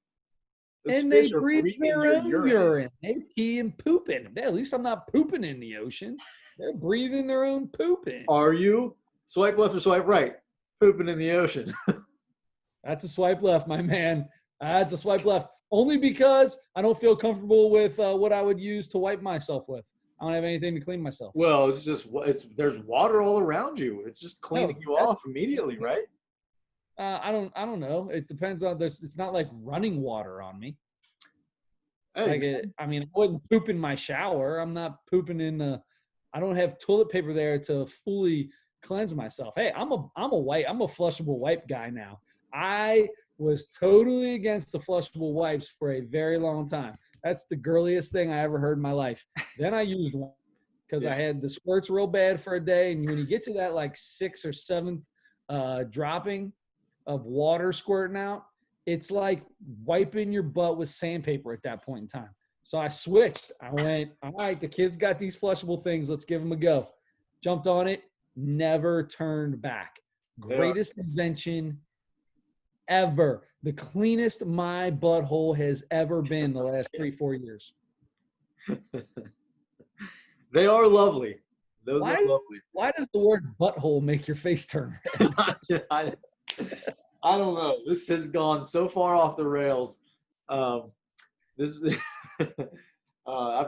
And they breathe their own urine. They pee and poop in it. At least I'm not pooping in the ocean. They're breathing their own poop in. Are you? Swipe left or swipe right? Pooping in the ocean. That's a swipe left, my man. That's a swipe left. Only because I don't feel comfortable with what I would use to wipe myself with. I don't have anything to clean myself. Well, there's water all around you. It's just cleaning you off immediately, right? I don't know. It depends on this. It's not like running water on me. Hey, I wouldn't poop in my shower. I'm not pooping in the. I don't have toilet paper there to fully cleanse myself. Hey, I'm a flushable wipe guy now. I was totally against the flushable wipes for a very long time. That's the girliest thing I ever heard in my life. Then I used one because I had the squirts real bad for a day. And when you get to that like 6th or 7th dropping of water squirting out, it's like wiping your butt with sandpaper at that point in time. So I switched. I went, all right, the kids got these flushable things. Let's give them a go. Jumped on it. Never turned back. Greatest invention ever. The cleanest my butthole has ever been the last 3-4 years. They are lovely. Those are lovely. Why does the word butthole make your face turn red? I don't know. This has gone so far off the rails. I've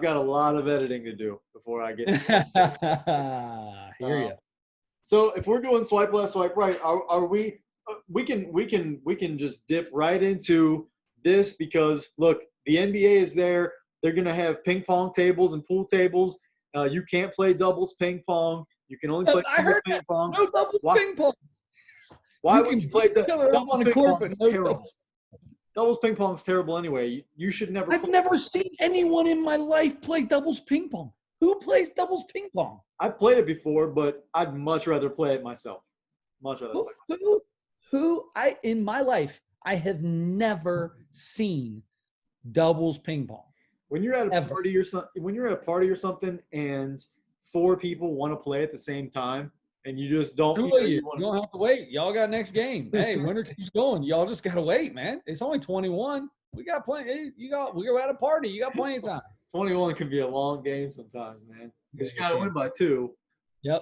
got a lot of editing to do before I get to hear you. So if we're doing swipe left, swipe right, are we? We can just dip right into this because look, the NBA is there. They're gonna have ping pong tables and pool tables. You can't play doubles ping pong. You can only play ping pong. No doubles ping pong. Why would you play doubles ping pong? Is terrible. Doubles ping pong is terrible anyway. You should never. I've never seen anyone in my life play doubles ping pong. Who plays doubles ping pong? I've played it before, but I'd much rather play it myself. Much rather. In my life, I have never seen doubles ping pong. When you're at a party or something, and 4 people want to play at the same time, and you just don't. You don't have to wait. Y'all got next game. Hey, winner keeps going. Y'all just gotta wait, man. It's only 21. We got plenty. Hey, we're at a party. You got plenty of time. 21 can be a long game sometimes, man. Because you gotta win by 2. Yep.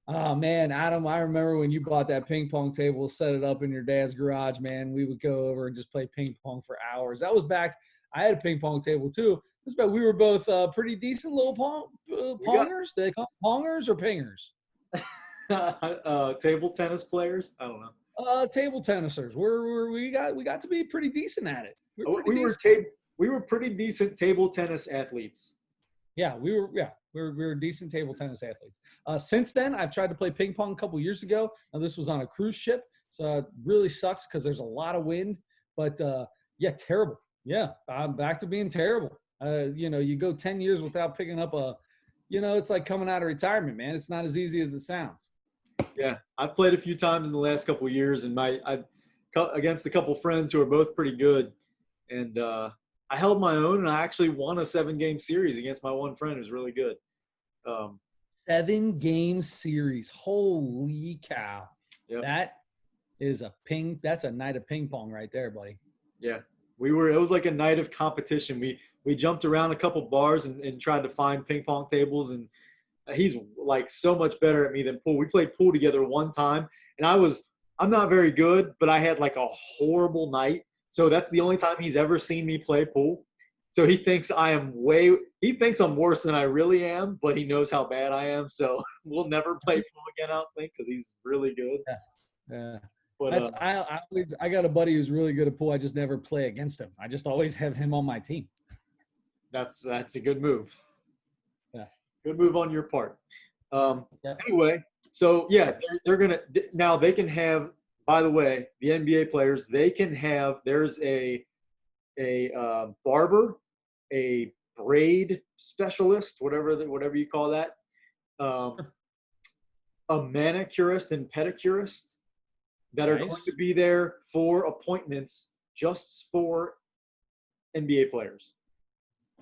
Oh man, Adam, I remember when you bought that ping pong table, set it up in your dad's garage, man. We would go over and just play ping pong for hours. That was back. I had a ping pong table too. We were both pretty decent little pongers. Do they call them pongers or pingers? Table tennis players? I don't know. Table tennisers. We got to be pretty decent at it. We were pretty decent table tennis athletes. Yeah, we were decent table tennis athletes. Since then, I've tried to play ping pong a couple years ago. Now this was on a cruise ship, so it really sucks because there's a lot of wind. But terrible. Yeah, I'm back to being terrible. You go 10 years without picking up it's like coming out of retirement, man. It's not as easy as it sounds. Yeah, I've played a few times in the last couple of years, and against a couple friends who are both pretty good, and I held my own, and I actually won a 7-game series against my one friend who's really good. 7-game series. Holy cow. Yep. That's a night of ping pong right there, buddy. Yeah. It was like a night of competition. We jumped around a couple bars and tried to find ping pong tables, and he's like so much better at me than pool. We played pool together one time, and I'm not very good, but I had like a horrible night. So that's the only time he's ever seen me play pool. So he thinks I'm worse than I really am, but he knows how bad I am. So we'll never play pool again, I don't think, because he's really good. Yeah. But I got a buddy who's really good at pool. I just never play against him. I just always have him on my team. That's a good move. Yeah. Good move on your part. Anyway, so yeah, they're gonna now they can have. By the way, the NBA players, they can have. There's a barber, a braid specialist, whatever you call that, a manicurist and pedicurist that are going to be there for appointments just for NBA players.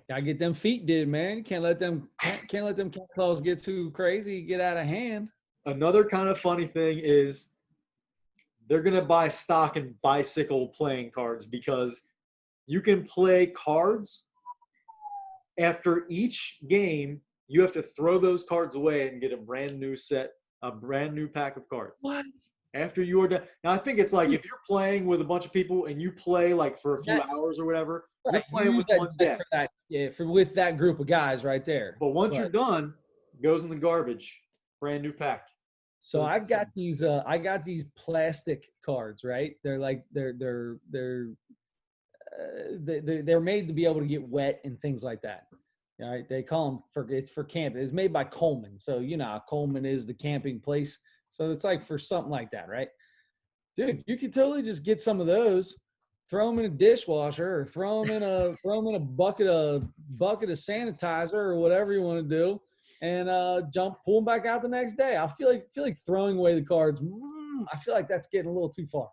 Gotta get them feet did, man. You can't let them cat claws get too crazy, get out of hand. Another kind of funny thing is they're gonna buy stock in bicycle playing cards because you can play cards after each game. you have to throw those cards away and get a brand new pack of cards. What? After you are done. Now, I think it's like if you're playing with a bunch of people and you play like for a few hours or whatever, right. you're playing with one deck. With that group of guys right there. But once you're done, it goes in the garbage. Brand new pack. So I got these plastic cards, right? They're like they're made to be able to get wet and things like that. All right, they call them it's for camping. It's made by Coleman, so you know Coleman is the camping place. So it's like for something like that, right? Dude, you could totally just get some of those, throw them in a dishwasher, or throw them in a bucket of sanitizer or whatever you want to do, and pull them back out the next day. I feel like throwing away the cards. I feel like that's getting a little too far.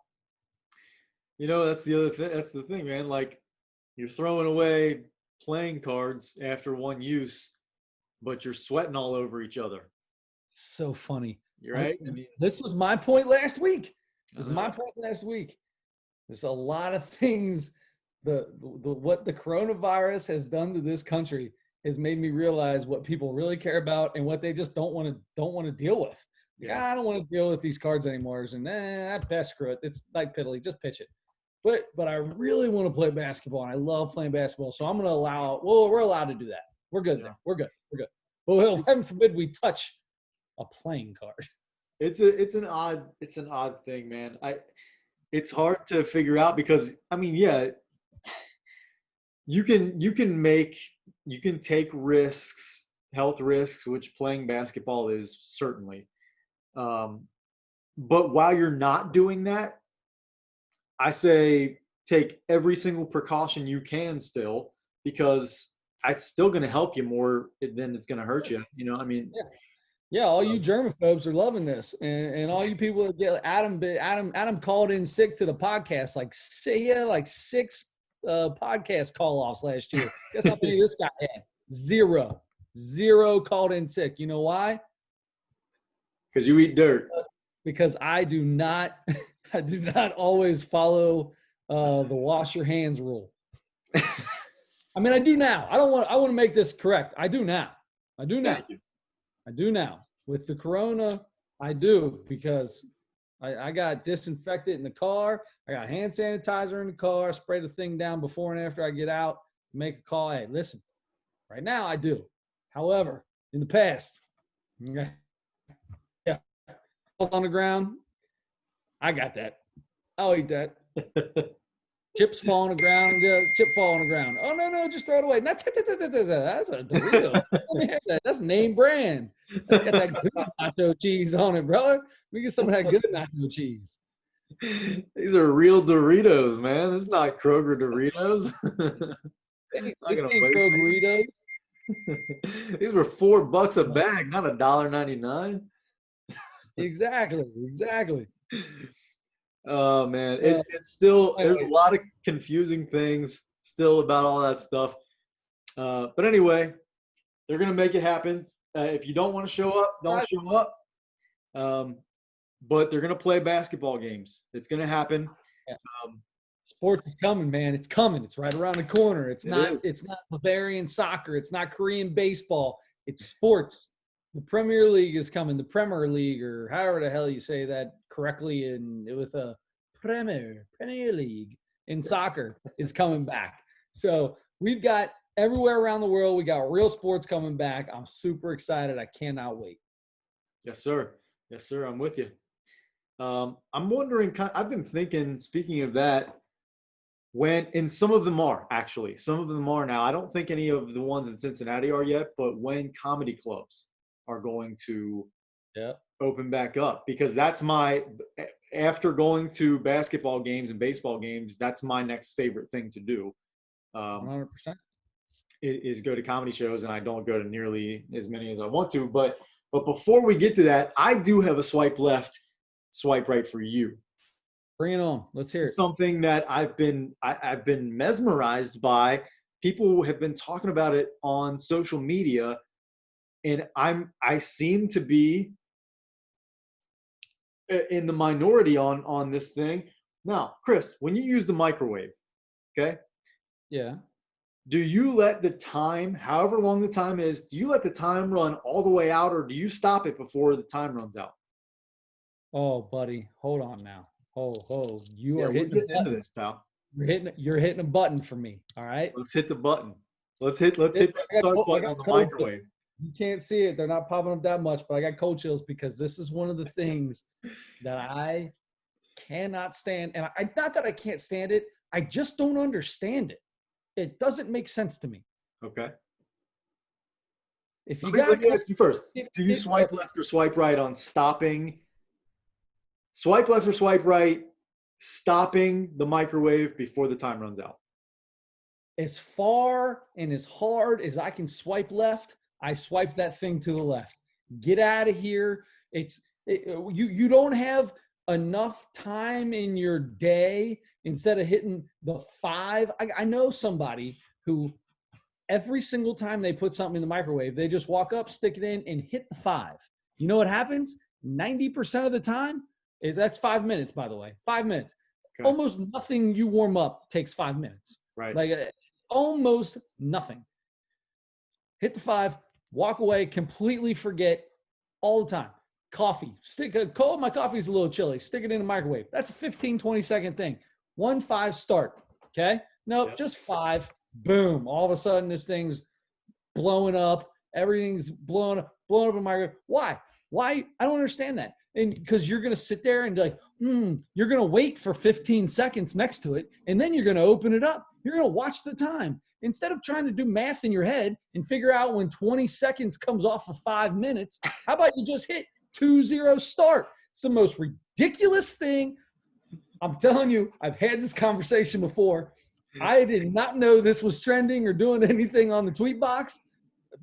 You know, that's the other thing. That's the thing, man. Like, you're throwing away playing cards after one use, but you're sweating all over each other. So funny. You're right. I mean, this was my point last week. There's a lot of things. What the coronavirus has done to this country has made me realize what people really care about and what they just don't want to deal with. Yeah, I don't want to deal with these cards anymore. And I best screw it. It's like piddly, just pitch it. But I really want to play basketball, and I love playing basketball. So I'm going to allow. Well, we're allowed to do that. We're good. Yeah. We're good. Well, heaven forbid we touch a playing card. It's an odd thing, man. It's hard to figure out because I mean, yeah, you can take risks, health risks, which playing basketball is certainly. But while you're not doing that, I say take every single precaution you can still, because it's still going to help you more than it's going to hurt you. You know, I mean, yeah. All you germaphobes are loving this, and all you people that get Adam called in sick to the podcast, like 6 podcast call-offs last year. Guess how many this guy had? Zero called in sick. You know why? Because you eat dirt. Because I do not always follow the wash your hands rule. I mean, I do now. I want to make this correct. I do now. I do now. With the corona, I do, because I got disinfectant in the car. I got hand sanitizer in the car. Spray the thing down before and after I get out. Make a call. Hey, listen, right now I do. However, in the past, okay, yeah, on the ground, I got that. I'll eat that. Chips fall on the ground. Chip fall on the ground. Oh, no, just throw it away. That's a Dorito. That's name brand. That's got that good nacho cheese on it, brother. We get some of that good nacho cheese. These are real Doritos, man. It's not Kroger Doritos. This ain't Kroger Doritos. These were $4 a bag, not $1.99. Exactly. Oh man, it's still, there's a lot of confusing things still about all that stuff. But anyway, they're gonna make it happen. If you don't want to show up, don't show up. But they're gonna play basketball games. It's gonna happen. Yeah. Sports is coming, man. It's coming. It's right around the corner. It's not Bavarian soccer. It's not Korean baseball. It's sports. The Premier League is coming. The Premier League, or however the hell you say that correctly, with a Premier League in soccer is coming back. So we've got everywhere around the world. We got real sports coming back. I'm super excited. I cannot wait. Yes, sir. I'm with you. I'm wondering, I've been thinking, speaking of that, and some of them are now. I don't think any of the ones in Cincinnati are yet, but when comedy clubs are going to open back up, because that's after going to basketball games and baseball games, that's my next favorite thing to do. 100%. Is go to comedy shows, and I don't go to nearly as many as I want to. But before we get to that, I do have a swipe left, swipe right for you. Bring it on. Let's hear it. Something that I've been mesmerized by. People have been talking about it on social media, and I seem to be in the minority on this thing. Now, Chris, when you use the microwave, okay? Yeah. do you let the time, however long the time is, do you let the time run all the way out, or do you stop it before the time runs out? Oh, buddy, hold on now. You Yeah, are we're hitting a getting into button. this, pal. You're hitting a button for me. All right. Let's hit the button. Let's hit that start I button got on the cold chills. microwave. You can't see it. They're not popping up that much, but I got cold chills because this is one of the things that I cannot stand. And not that I can't stand it. I just don't understand it. It doesn't make sense to me. Okay. If you Let me ask you first. it, Do you swipe left or swipe right on stopping? Swipe left or swipe right, stopping the microwave before the time runs out. As far and as hard as I can swipe left, I swipe that thing to the left. Get out of here. You don't have enough time in your day instead of hitting the 5. I know somebody who every single time they put something in the microwave, they just walk up, stick it in, and hit the 5. You know what happens? 90% of the time that's 5 minutes, by the way. 5 minutes. Okay. Almost nothing you warm up takes 5 minutes. Right. Like almost nothing. Hit the 5, walk away, completely forget all the time. Coffee. My coffee's a little chilly. Stick it in the microwave. That's a 15, 20-second thing. 1, 5, start. Okay? Nope, just 5. Boom. All of a sudden, this thing's blowing up. Everything's blowing up in the microwave. Why? I don't understand that. And because you're going to sit there and be like, you're going to wait for 15 seconds next to it, and then you're going to open it up. You're going to watch the time. Instead of trying to do math in your head and figure out when 20 seconds comes off of 5 minutes, how about you just hit 2-0 start? It's the most ridiculous thing. I'm telling you, I've had this conversation before. I did not know this was trending or doing anything on the tweet box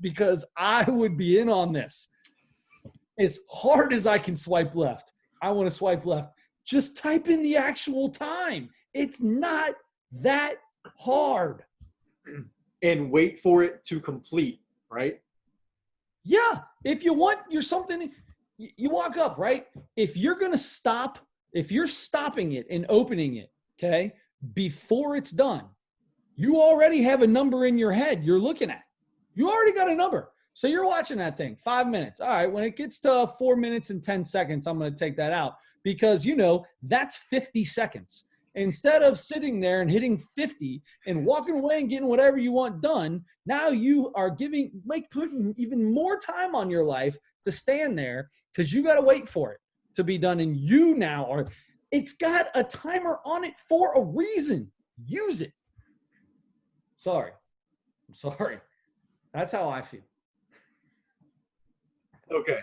because I would be in on this. As hard as I can swipe left, I want to swipe left. Just type in the actual time. It's not that hard. And wait for it to complete, right? Yeah. If you want something, you walk up, right? If you're going to stop, if you're stopping it and opening it, okay, before it's done, you already have a number in your head you're looking at. You already got a number. So you're watching that thing, 5 minutes. All right, when it gets to 4 minutes and 10 seconds, I'm going to take that out because, that's 50 seconds. Instead of sitting there and hitting 50 and walking away and getting whatever you want done, now you are putting even more time on your life to stand there because you got to wait for it to be done. And it's got a timer on it for a reason. Use it. I'm sorry. That's how I feel. Okay.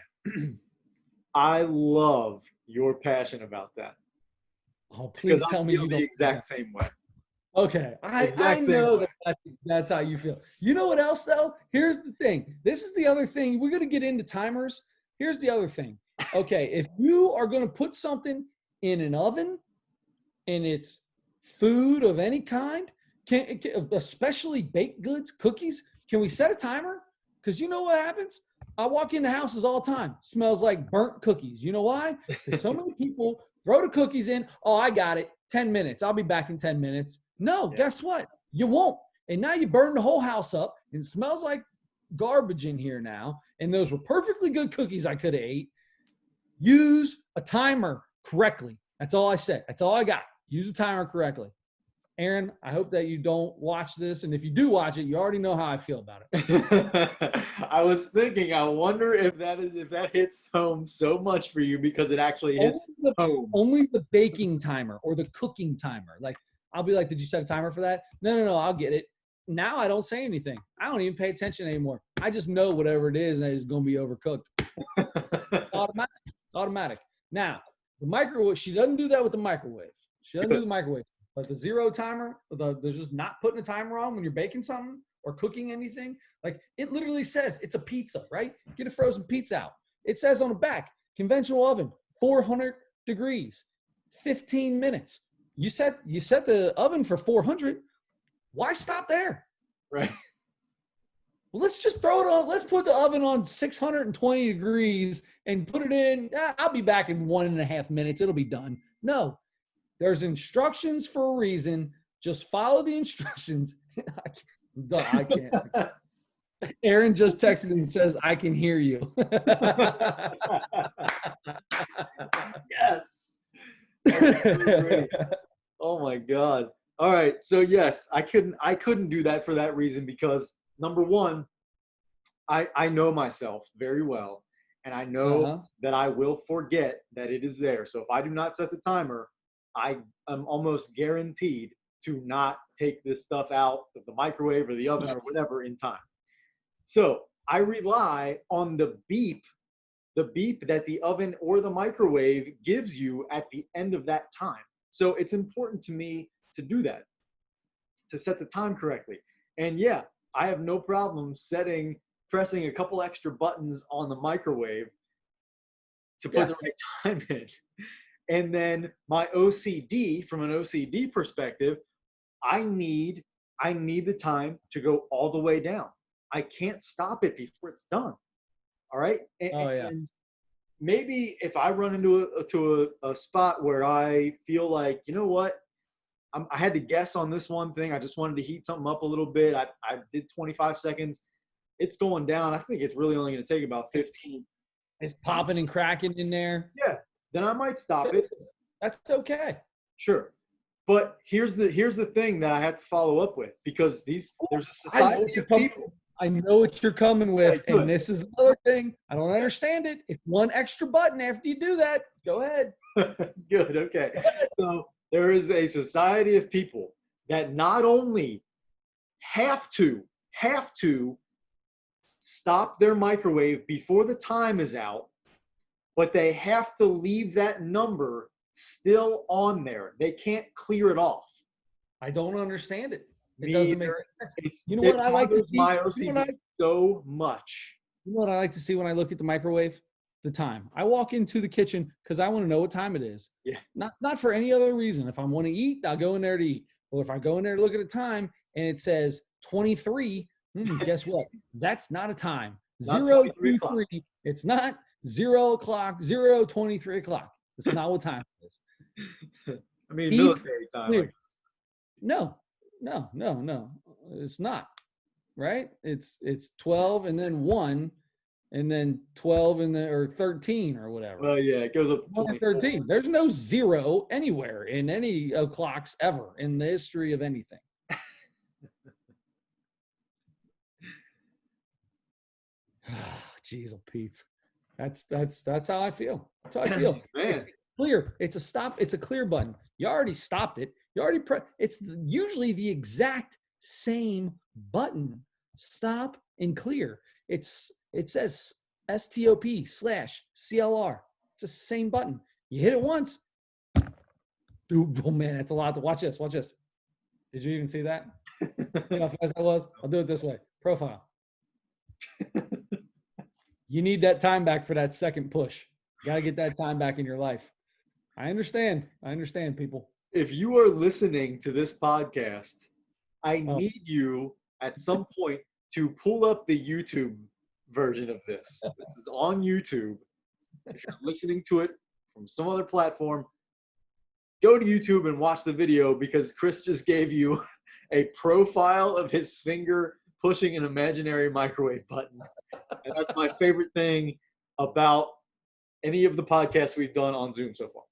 I love your passion about that. Oh, please tell me you feel the exact same way. Okay. I know that's how you feel. You know what else, though? Here's the thing. This is the other thing. We're going to get into timers. Here's the other thing. Okay. If you are going to put something in an oven and it's food of any kind, especially baked goods, cookies, can we set a timer? Because you know what happens? I walk into houses all the time. Smells like burnt cookies. You know why? Because so many people throw the cookies in. Oh, I got it. 10 minutes. I'll be back in 10 minutes. No, Guess what? You won't. And now you burn the whole house up. And it smells like garbage in here now. And those were perfectly good cookies I could have ate. Use a timer correctly. That's all I said. That's all I got. Use a timer correctly. Aaron, I hope that you don't watch this. And if you do watch it, you already know how I feel about it. I was thinking, I wonder if that hits home so much for you because it actually hits home. Only the baking timer or the cooking timer. Like, I'll be like, did you set a timer for that? No, I'll get it. Now I don't say anything. I don't even pay attention anymore. I just know whatever it is is going to be overcooked. Automatic. Now, the microwave, she doesn't do that with the microwave. She doesn't do the microwave. But the zero timer, there's just not putting a timer on when you're baking something or cooking anything. Like, it literally says it's a pizza, right? Get a frozen pizza out. It says on the back, conventional oven, 400 degrees, 15 minutes. You set the oven for 400. Why stop there? Right. Well, let's just throw it on. Let's put the oven on 620 degrees and put it in. I'll be back in 1.5 minutes. It'll be done. No. There's instructions for a reason. Just follow the instructions. Duh, I can't. Aaron just texted me and says, I can hear you. Yes. Great. Oh my God. All right. So yes, I couldn't do that for that reason because number one, I know myself very well, and I know that I will forget that it is there. So if I do not set the timer, I am almost guaranteed to not take this stuff out of the microwave or the oven or whatever in time. So I rely on the beep that the oven or the microwave gives you at the end of that time. So it's important to me to do that, to set the time correctly. And yeah, I have no problem pressing a couple extra buttons on the microwave to put the right time in. And then my OCD, from an OCD perspective, I need the time to go all the way down. I can't stop it before it's done. All right. And maybe if I run into a spot where I feel like, you know what, I had to guess on this one thing. I just wanted to heat something up a little bit. I did 25 seconds. It's going down. I think it's really only going to take about 15. It's popping and cracking in there. Yeah. Then I might stop it. That's okay. Sure. But here's the thing that I have to follow up with, because there's a society of people. I know what you're coming with, and this is another thing. I don't understand it. It's one extra button after you do that. Go ahead. Good. Okay. So there is a society of people that not only have to stop their microwave before the time is out, but they have to leave that number still on there. They can't clear it off. I don't understand it. It doesn't make sense. You know what I like to see? My OCD so much. You know what I like to see when I look at the microwave? The time. I walk into the kitchen because I want to know what time it is. Yeah. Not for any other reason. If I want to eat, I'll go in there to eat. Or if I go in there to look at the time and it says 23, guess what? That's not a time. 0:23. It's not 0 o'clock, 0:23 o'clock. It's not what time it is. I mean, military time. No. It's not. Right? It's 12 and then 1 and then 12 and then or 13 or whatever. Well, yeah, it goes up to 13. There's no 0 anywhere in any clocks ever in the history of anything. Jeez, Pete. That's how I feel. That's how I feel. Man. It's clear. It's a stop. It's a clear button. You already stopped it. You already it's usually the exact same button. Stop and clear. It says STOP/CLR. It's the same button. You hit it once. Dude, oh man, that's a lot to watch. This. Watch this. Did you even see that? You know how fast I was? I'll do it this way. Profile. You need that time back for that second push. You got to get that time back in your life. I understand, people. If you are listening to this podcast, I need you at some point to pull up the YouTube version of this. This is on YouTube. If you're listening to it from some other platform, go to YouTube and watch the video, because Chris just gave you a profile of his finger pushing an imaginary microwave button. And that's my favorite thing about any of the podcasts we've done on Zoom so far.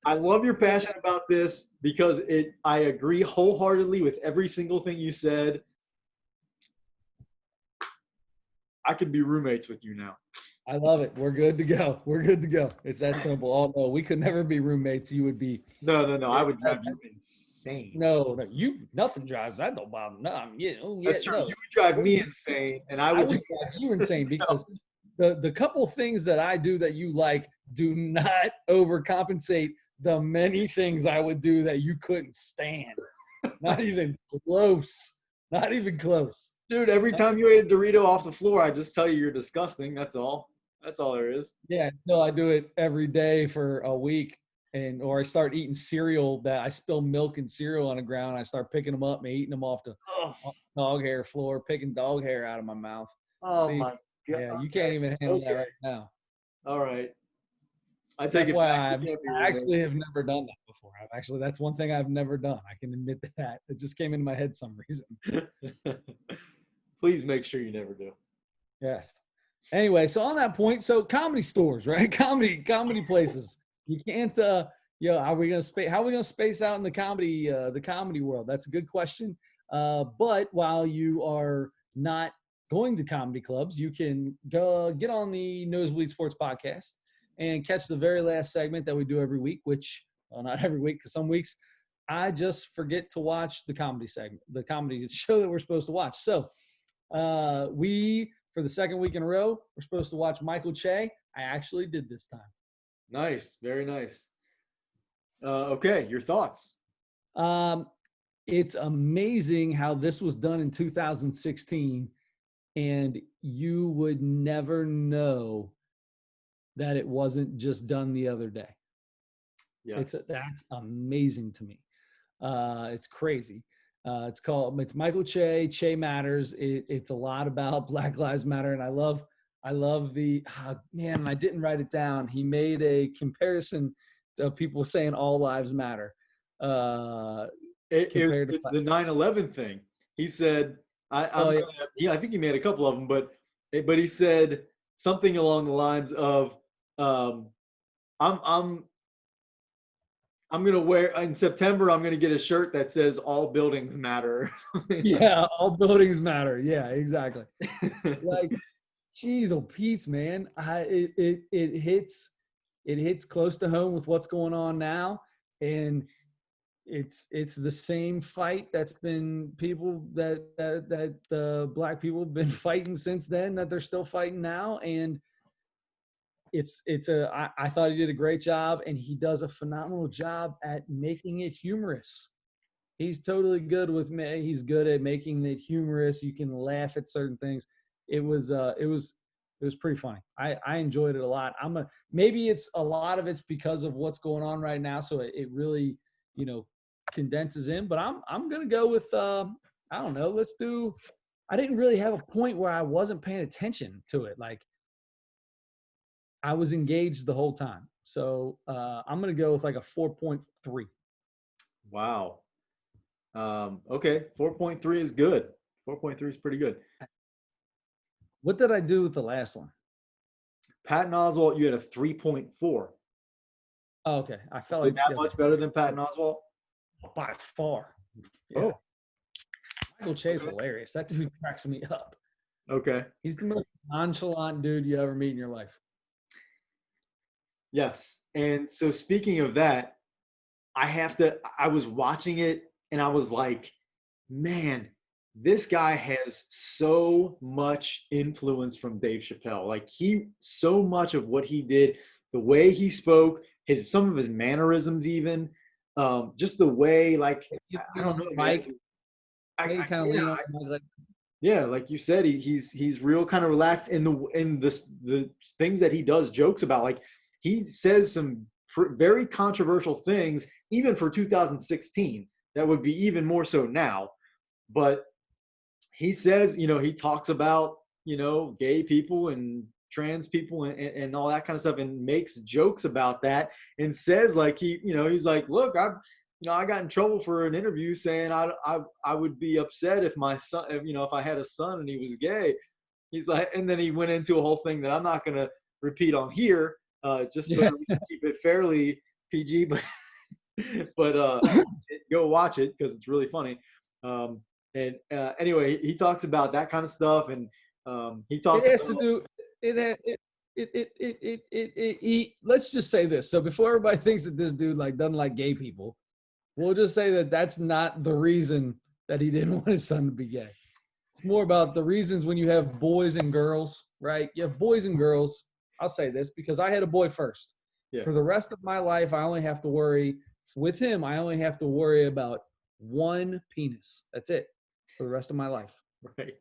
I love your passion about this, because I agree wholeheartedly with every single thing you said. I could be roommates with you now. I love it. We're good to go. It's that simple. Oh no, we could never be roommates. You would be. No. I would drive you insane. No. Nothing drives. That don't bother. No, that's true. No. You would drive me insane, and I would drive you insane, because the couple things that I do that you like do not overcompensate the many things I would do that you couldn't stand. Not even close. Not even close. Dude, every time you ate a Dorito off the floor, I just tell you you're disgusting. That's all. That's all there is. Yeah, no, I do it every day for a week, or I start eating cereal that I spill milk and cereal on the ground. I start picking them up and eating them off the dog hair floor, picking dog hair out of my mouth. Oh, my God. Yeah, you can't even handle that right now. All right. I take it back. I actually have never done that before. That's one thing I've never done. I can admit that. It just came into my head some reason. Please make sure you never do. Yes. Anyway, so on that point, so comedy stores, right? Comedy places. You can't how are we gonna space out in the comedy world? That's a good question. But while you are not going to comedy clubs, you can go get on the Nosebleed Sports Podcast and catch the very last segment that we do every week, which, well, not every week, because some weeks I just forget to watch the comedy segment, the comedy show that we're supposed to watch. So we, for the second week in a row, we're supposed to watch Michael Che. I actually did this time. Nice. Very nice. Okay, your thoughts? It's amazing how this was done in 2016, and you would never know that it wasn't just done the other day. Yes. That's amazing to me. It's crazy. It's Michael Che. Che Matters. It's a lot about Black Lives Matter, and I love man. I didn't write it down. He made a comparison of people saying all lives matter. It's the 9/11 thing. He said, I think he made a couple of them, but he said something along the lines of, I'm gonna wear in September. I'm gonna get a shirt that says "All buildings matter." Yeah, all buildings matter. Yeah, exactly. Like, geez, oh Pete's, man, it hits close to home with what's going on now, and it's the same fight that's been people that Black people have been fighting since then, that they're still fighting now, and I thought he did a great job, and he does a phenomenal job at making it humorous. He's totally good with me. He's good at making it humorous. You can laugh at certain things. It was pretty funny. I enjoyed it a lot. Maybe it's a lot of it's because of what's going on right now, so it really, condenses in. But I'm gonna go with I don't know. I didn't really have a point where I wasn't paying attention to it. Like, I was engaged the whole time. So I'm going to go with like a 4.3. Wow. Okay. 4.3 is good. 4.3 is pretty good. What did I do with the last one? Patton Oswalt, you had a 3.4. Oh, okay. I felt like that much better than Patton Oswalt? By far. Yeah. Oh. Michael Che's hilarious. That dude cracks me up. Okay. He's the most nonchalant dude you ever meet in your life. Yes. And so speaking of that, I was watching it and I was like, man, this guy has so much influence from Dave Chappelle. Like, so much of what he did, the way he spoke, some of his mannerisms, even, just the way, like, I don't know, Mike. Yeah, like you said, he's real kind of relaxed in the things that he does jokes about. Like, he says some very controversial things, even for 2016, that would be even more so now. But he says, he talks about, gay people and trans people and all that kind of stuff, and makes jokes about that, and says, like, he's like, look, I got in trouble for an interview saying I would be upset if my son, if I had a son and he was gay. He's like, and then he went into a whole thing that I'm not going to repeat on here, just so that we can keep it fairly PG, but go watch it because it's really funny. And anyway, he talks about that kind of stuff, and he talks. It has to do. Let's just say this. So before everybody thinks that this dude doesn't like gay people, we'll just say that that's not the reason that he didn't want his son to be gay. It's more about the reasons when you have boys and girls, right? You have boys and girls. I'll say this because I had a boy first. Yeah. For the rest of my life, I only have to worry about one penis. That's it for the rest of my life. Right.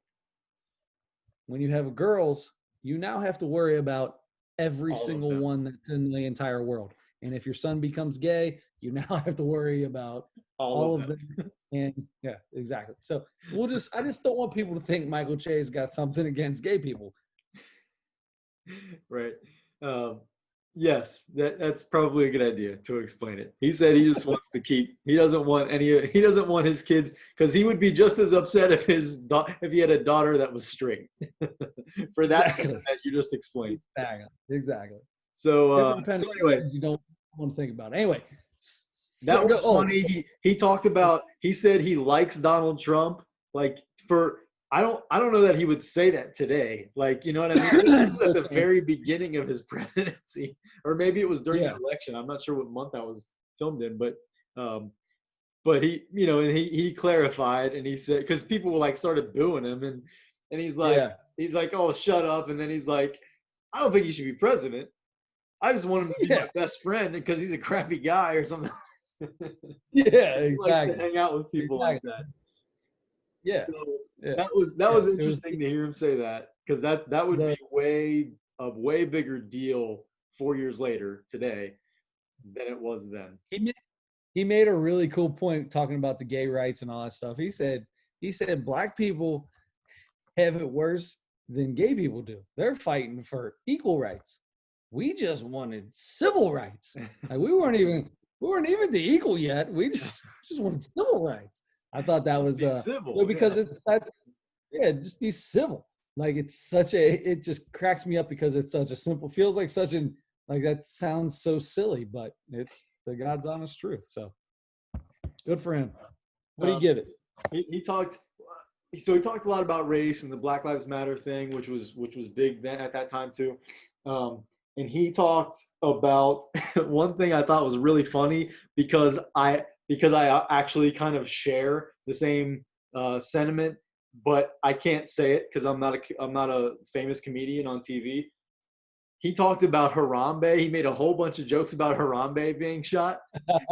When you have girls, you now have to worry about every single one that's in the entire world. And if your son becomes gay, you now have to worry about all of them. And yeah, exactly. So I just don't want people to think Michael Che's got something against gay people. Right. Yes, that's probably a good idea to explain it. He said he just wants to keep. He doesn't want his kids, because he would be just as upset if if he had a daughter that was straight. For that Exactly. reason that you just explained. Exactly. So, anyway, you don't want to think about it. Anyway, that was funny. He talked about. He said he likes Donald Trump. Like, I don't know that he would say that today. Like, you know what I mean? This was at the very beginning of his presidency, or maybe it was during the election. I'm not sure what month that was filmed in, but he, and he clarified, and he said, because people were like started booing him, and he's like, oh, shut up, and then he's like, I don't think he should be president. I just want him to be my best friend because he's a crappy guy or something. Yeah, exactly. He likes to hang out with people like that. Yeah. So that was interesting to hear him say that, because that would be a way bigger deal 4 years later today than it was then. He made a really cool point talking about the gay rights and all that stuff. He said black people have it worse than gay people do. They're fighting for equal rights. We just wanted civil rights. Like, we weren't even to equal yet. We just wanted civil rights. I thought that was civil, because just be civil. Like, it just cracks me up because it's such a simple, feels like such an, like, that sounds so silly, but it's the God's honest truth. So good for him. What do you give it? He talked a lot about race and the Black Lives Matter thing, which was big then at that time too. And he talked about one thing I thought was really funny, because I actually kind of share the same sentiment, but I can't say it because I'm not a famous comedian on TV. He talked about Harambe. He made a whole bunch of jokes about Harambe being shot.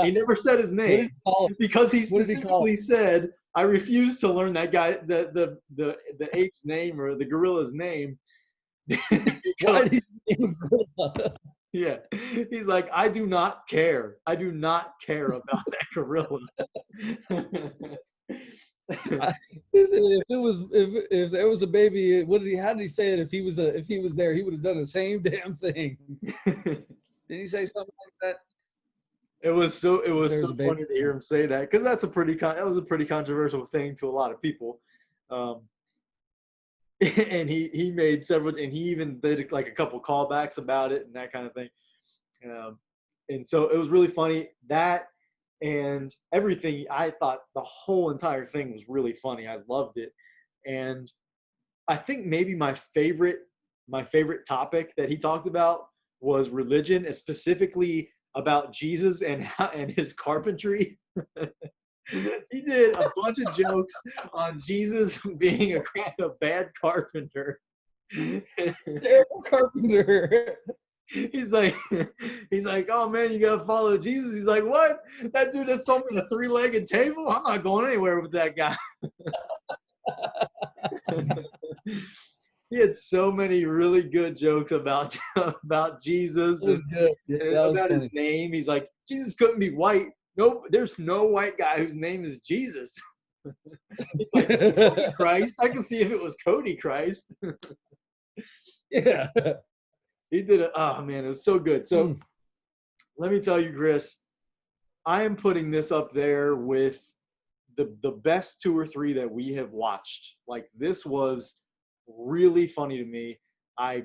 He never said his name because he specifically said, I refuse to learn that guy, the ape's name or the gorilla's name. Yeah, he's like, I do not care about that gorilla. If there was a baby, how did he say it? If he was there, he would have done the same damn thing. Did he say something like that? It was so funny to hear him say that, because that was a pretty controversial thing to a lot of people. And he made several, and he even did like a couple callbacks about it and that kind of thing. And so it was really funny, that and everything. I thought the whole entire thing was really funny. I loved it. And I think maybe my favorite topic that he talked about was religion, and specifically about Jesus and his carpentry. He did a bunch of jokes on Jesus being a bad carpenter. Terrible carpenter. He's like, oh man, you gotta follow Jesus. He's like, what? That dude that sold me a 3-legged table? I'm not going anywhere with that guy. He had so many really good jokes about Jesus and about his name. He's like, Jesus couldn't be white. No, there's no white guy whose name is Jesus. He's like, Cody Christ. I can see if it was Cody Christ. Yeah. He did it. Oh man, it was so good. So let me tell you, Chris, I am putting this up there with the best 2 or 3 that we have watched. Like, this was really funny to me. I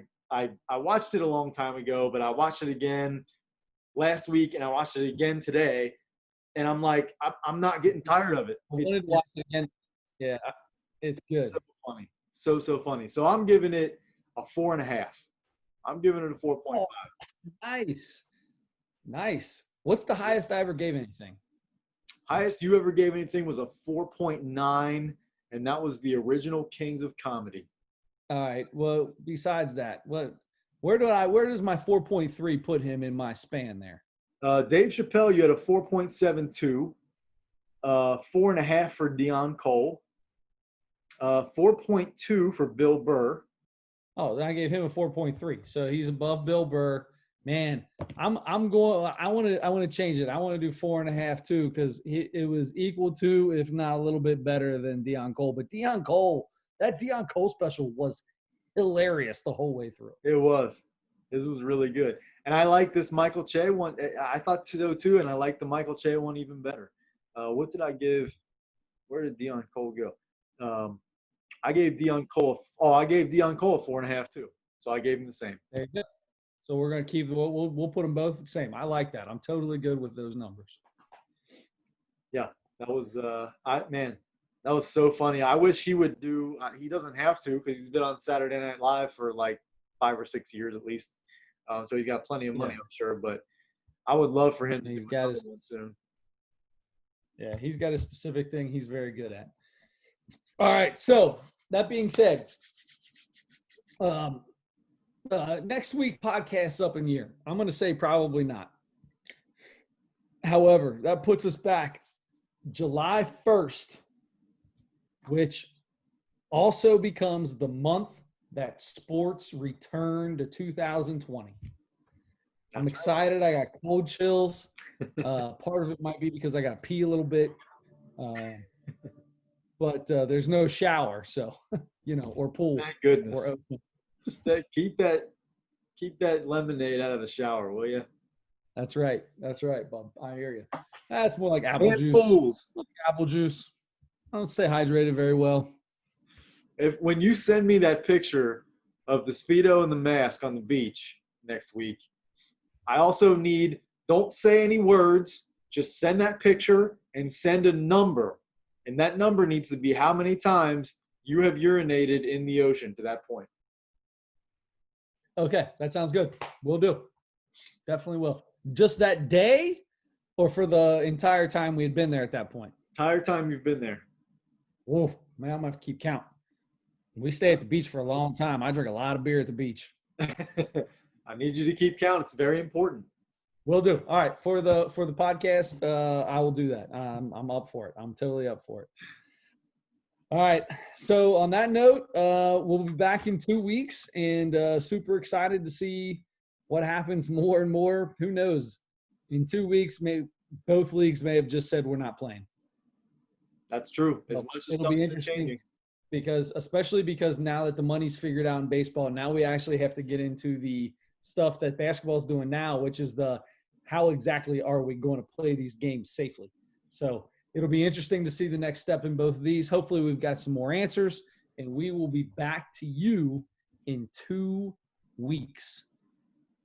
watched it a long time ago, but I watched it again last week, and I watched it again today, and I'm like, I'm not getting tired of it. I wanted to watch it again. Yeah, it's good. So funny. So funny. So I'm giving it a 4.5. I'm giving it a 4.5. Oh, nice. What's the highest I ever gave anything? Highest you ever gave anything was a 4.9, and that was the original Kings of Comedy. All right. Well, besides that, where does my 4.3 put him in my span there? Dave Chappelle, you had a 4.72, 4.5 for Deon Cole, 4.2 for Bill Burr. Oh, then I gave him a 4.3, so he's above Bill Burr. Man, I want to change it. I want to do 4.5 too, because it was equal to, if not a little bit better than Deon Cole. But that Deon Cole special was hilarious the whole way through. It was. This was really good. And I like this Michael Che one. I thought so too, and I like the Michael Che one even better. What did I give? Where did Deion Cole go? I gave Deion Cole. I gave Deion Cole a 4.5 too. So I gave him the same. There you go. So we're gonna keep. We'll put them both the same. I like that. I'm totally good with those numbers. Yeah, that was that was so funny. I wish he would do. He doesn't have to because he's been on Saturday Night Live for like 5 or 6 years at least. So he's got plenty of money, I'm sure. But I would love for him to do another one soon. Yeah, he's got a specific thing he's very good at. All right. So that being said, next week podcast's up in year. I'm going to say probably not. However, that puts us back July 1st, which also becomes the month that sports return to 2020. I'm excited. I got cold chills. Part of it might be because I got to pee a little bit. But there's no shower, so, or pool. Thank goodness. Or just keep that lemonade out of the shower, will you? That's right, Bob. I hear you. That's more like apple juice. I don't stay hydrated very well. When you send me that picture of the Speedo and the mask on the beach next week, I also need, don't say any words, just send that picture and send a number. And that number needs to be how many times you have urinated in the ocean to that point. Okay, that sounds good. We'll do. Definitely will. Just that day or for the entire time we had been there at that point? Entire time you've been there. Oh, man, I'm going to have to keep count. We stay at the beach for a long time. I drink a lot of beer at the beach. I need you to keep count. It's very important. Will do. All right. For the podcast, I will do that. I'm up for it. I'm totally up for it. All right. So on that note, we'll be back in 2 weeks and super excited to see what happens more and more. Who knows? In 2 weeks, both leagues may have just said we're not playing. That's true. As much as stuff's been changing. Especially because now that the money's figured out in baseball, now we actually have to get into the stuff that basketball is doing now, which is how exactly are we going to play these games safely? So it'll be interesting to see the next step in both of these. Hopefully we've got some more answers, and we will be back to you in 2 weeks.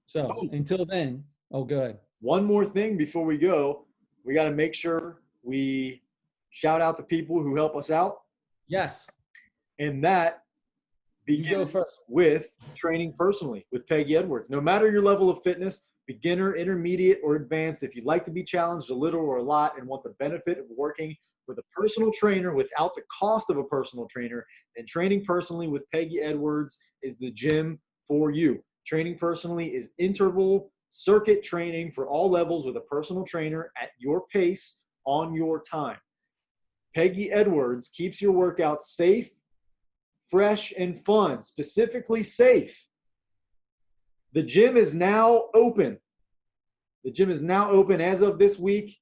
So until then, go ahead. One more thing before we go. We got to make sure we shout out the people who help us out. Yes. And that begins with training personally with Peggy Edwards. No matter your level of fitness, beginner, intermediate, or advanced, if you'd like to be challenged a little or a lot and want the benefit of working with a personal trainer without the cost of a personal trainer, then training personally with Peggy Edwards is the gym for you. Training personally is interval circuit training for all levels with a personal trainer at your pace on your time. Peggy Edwards keeps your workouts safe, fresh, and fun, specifically safe. The gym is now open. The gym is now open as of this week.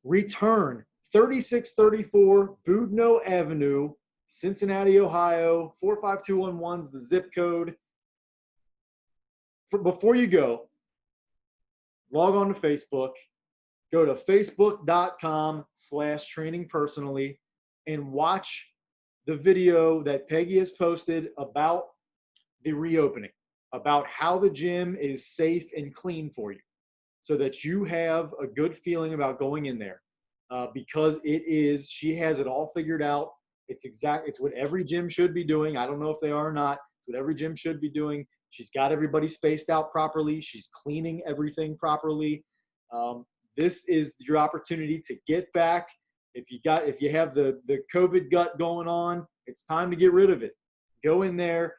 Return 3634 Boudneau Avenue, Cincinnati, Ohio, 45211 is the zip code. Before you go, log on to Facebook. Go to facebook.com/trainingpersonally and watch the video that Peggy has posted about the reopening, about how the gym is safe and clean for you so that you have a good feeling about going in there because she has it all figured out. It's what every gym should be doing. I don't know if they are or not. It's what every gym should be doing. She's got everybody spaced out properly. She's cleaning everything properly. This is your opportunity to get back. If you have the COVID gut going on, it's time to get rid of it. Go in there,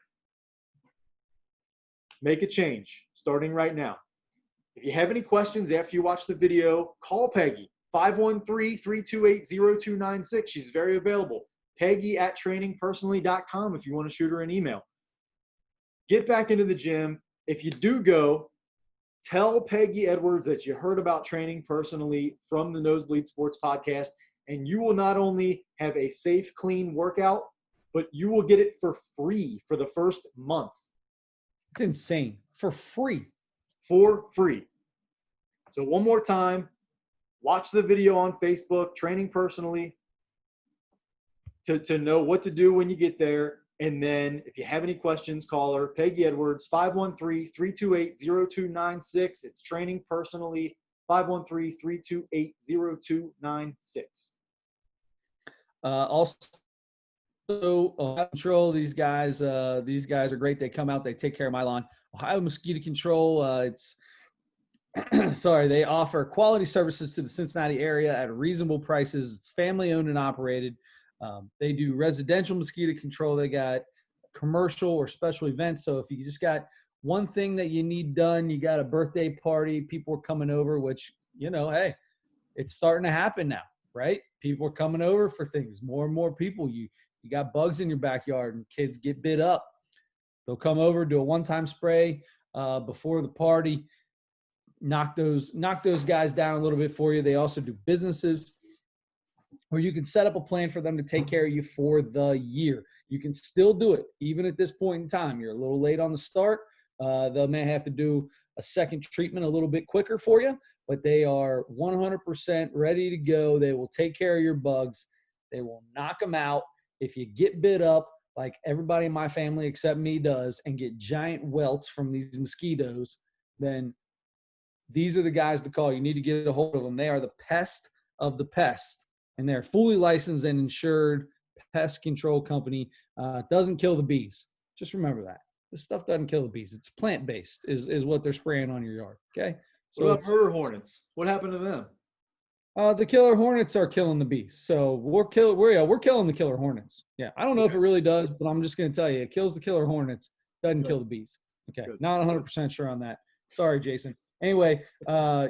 make a change starting right now. If you have any questions after you watch the video, call Peggy, 513-328-0296. She's very available. Peggy@trainingpersonally.com if you want to shoot her an email. Get back into the gym. If you do go, tell Peggy Edwards that you heard about training personally from the Nosebleed Sports Podcast, and you will not only have a safe, clean workout, but you will get it for free for the first month. It's insane. For free. for free. So one more time, watch the video on Facebook, Training Personally, to know what to do when you get there. And then if you have any questions, call her, Peggy Edwards, 513-328-0296. It's Training Personally, 513-328-0296. Also, Control, these guys are great. They come out, they take care of my lawn. Ohio Mosquito Control, they offer quality services to the Cincinnati area at reasonable prices. It's family owned and operated. They do residential mosquito control. They got commercial or special events. So if you just got one thing that you need done, you got a birthday party, people are coming over, which, hey, it's starting to happen now, right? People are coming over for things. More and more people. You got bugs in your backyard and kids get bit up. They'll come over, do a one-time spray before the party, knock those guys down a little bit for you. They also do businesses where you can set up a plan for them to take care of you for the year. You can still do it even at this point in time. You're a little late on the start. They may have to do a second treatment a little bit quicker for you, but they are 100% ready to go. They will take care of your bugs. They will knock them out. If you get bit up, like everybody in my family except me does, and get giant welts from these mosquitoes, then these are the guys to call. You need to get a hold of them. They are the pest of the pest, and they're fully licensed and insured pest control company. Doesn't kill the bees. Just remember that. This stuff doesn't kill the bees. It's plant-based is what they're spraying on your yard, okay? So what about murder hornets? What happened to them? The killer hornets are killing the bees. So we're killing the killer hornets. Yeah, I don't know if it really does, but I'm just going to tell you, it kills the killer hornets, doesn't kill the bees. Okay, not 100% sure on that. Sorry, Jason. Anyway,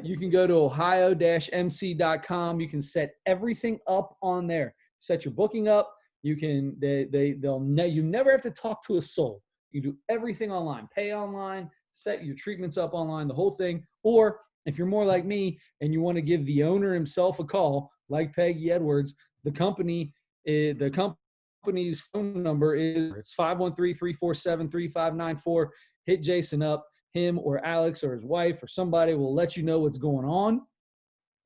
you can go to ohio-mc.com. You can set everything up on there. Set your booking up. You can you never have to talk to a soul. You do everything online. Pay online. Set your treatments up online. The whole thing. Or if you're more like me and you want to give the owner himself a call, like Peggy Edwards, the company's phone number is 513-347-3594. Hit Jason up. Him or Alex or his wife or somebody will let you know what's going on,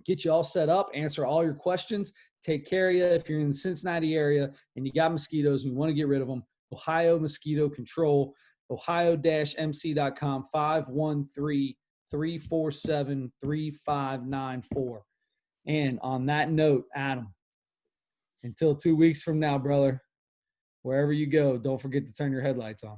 get you all set up, answer all your questions, take care of you. If you're in the Cincinnati area and you got mosquitoes and you want to get rid of them, Ohio Mosquito Control, ohio-mc.com, 513-347-3594. And on that note, Adam, until 2 weeks from now, brother, wherever you go, don't forget to turn your headlights on.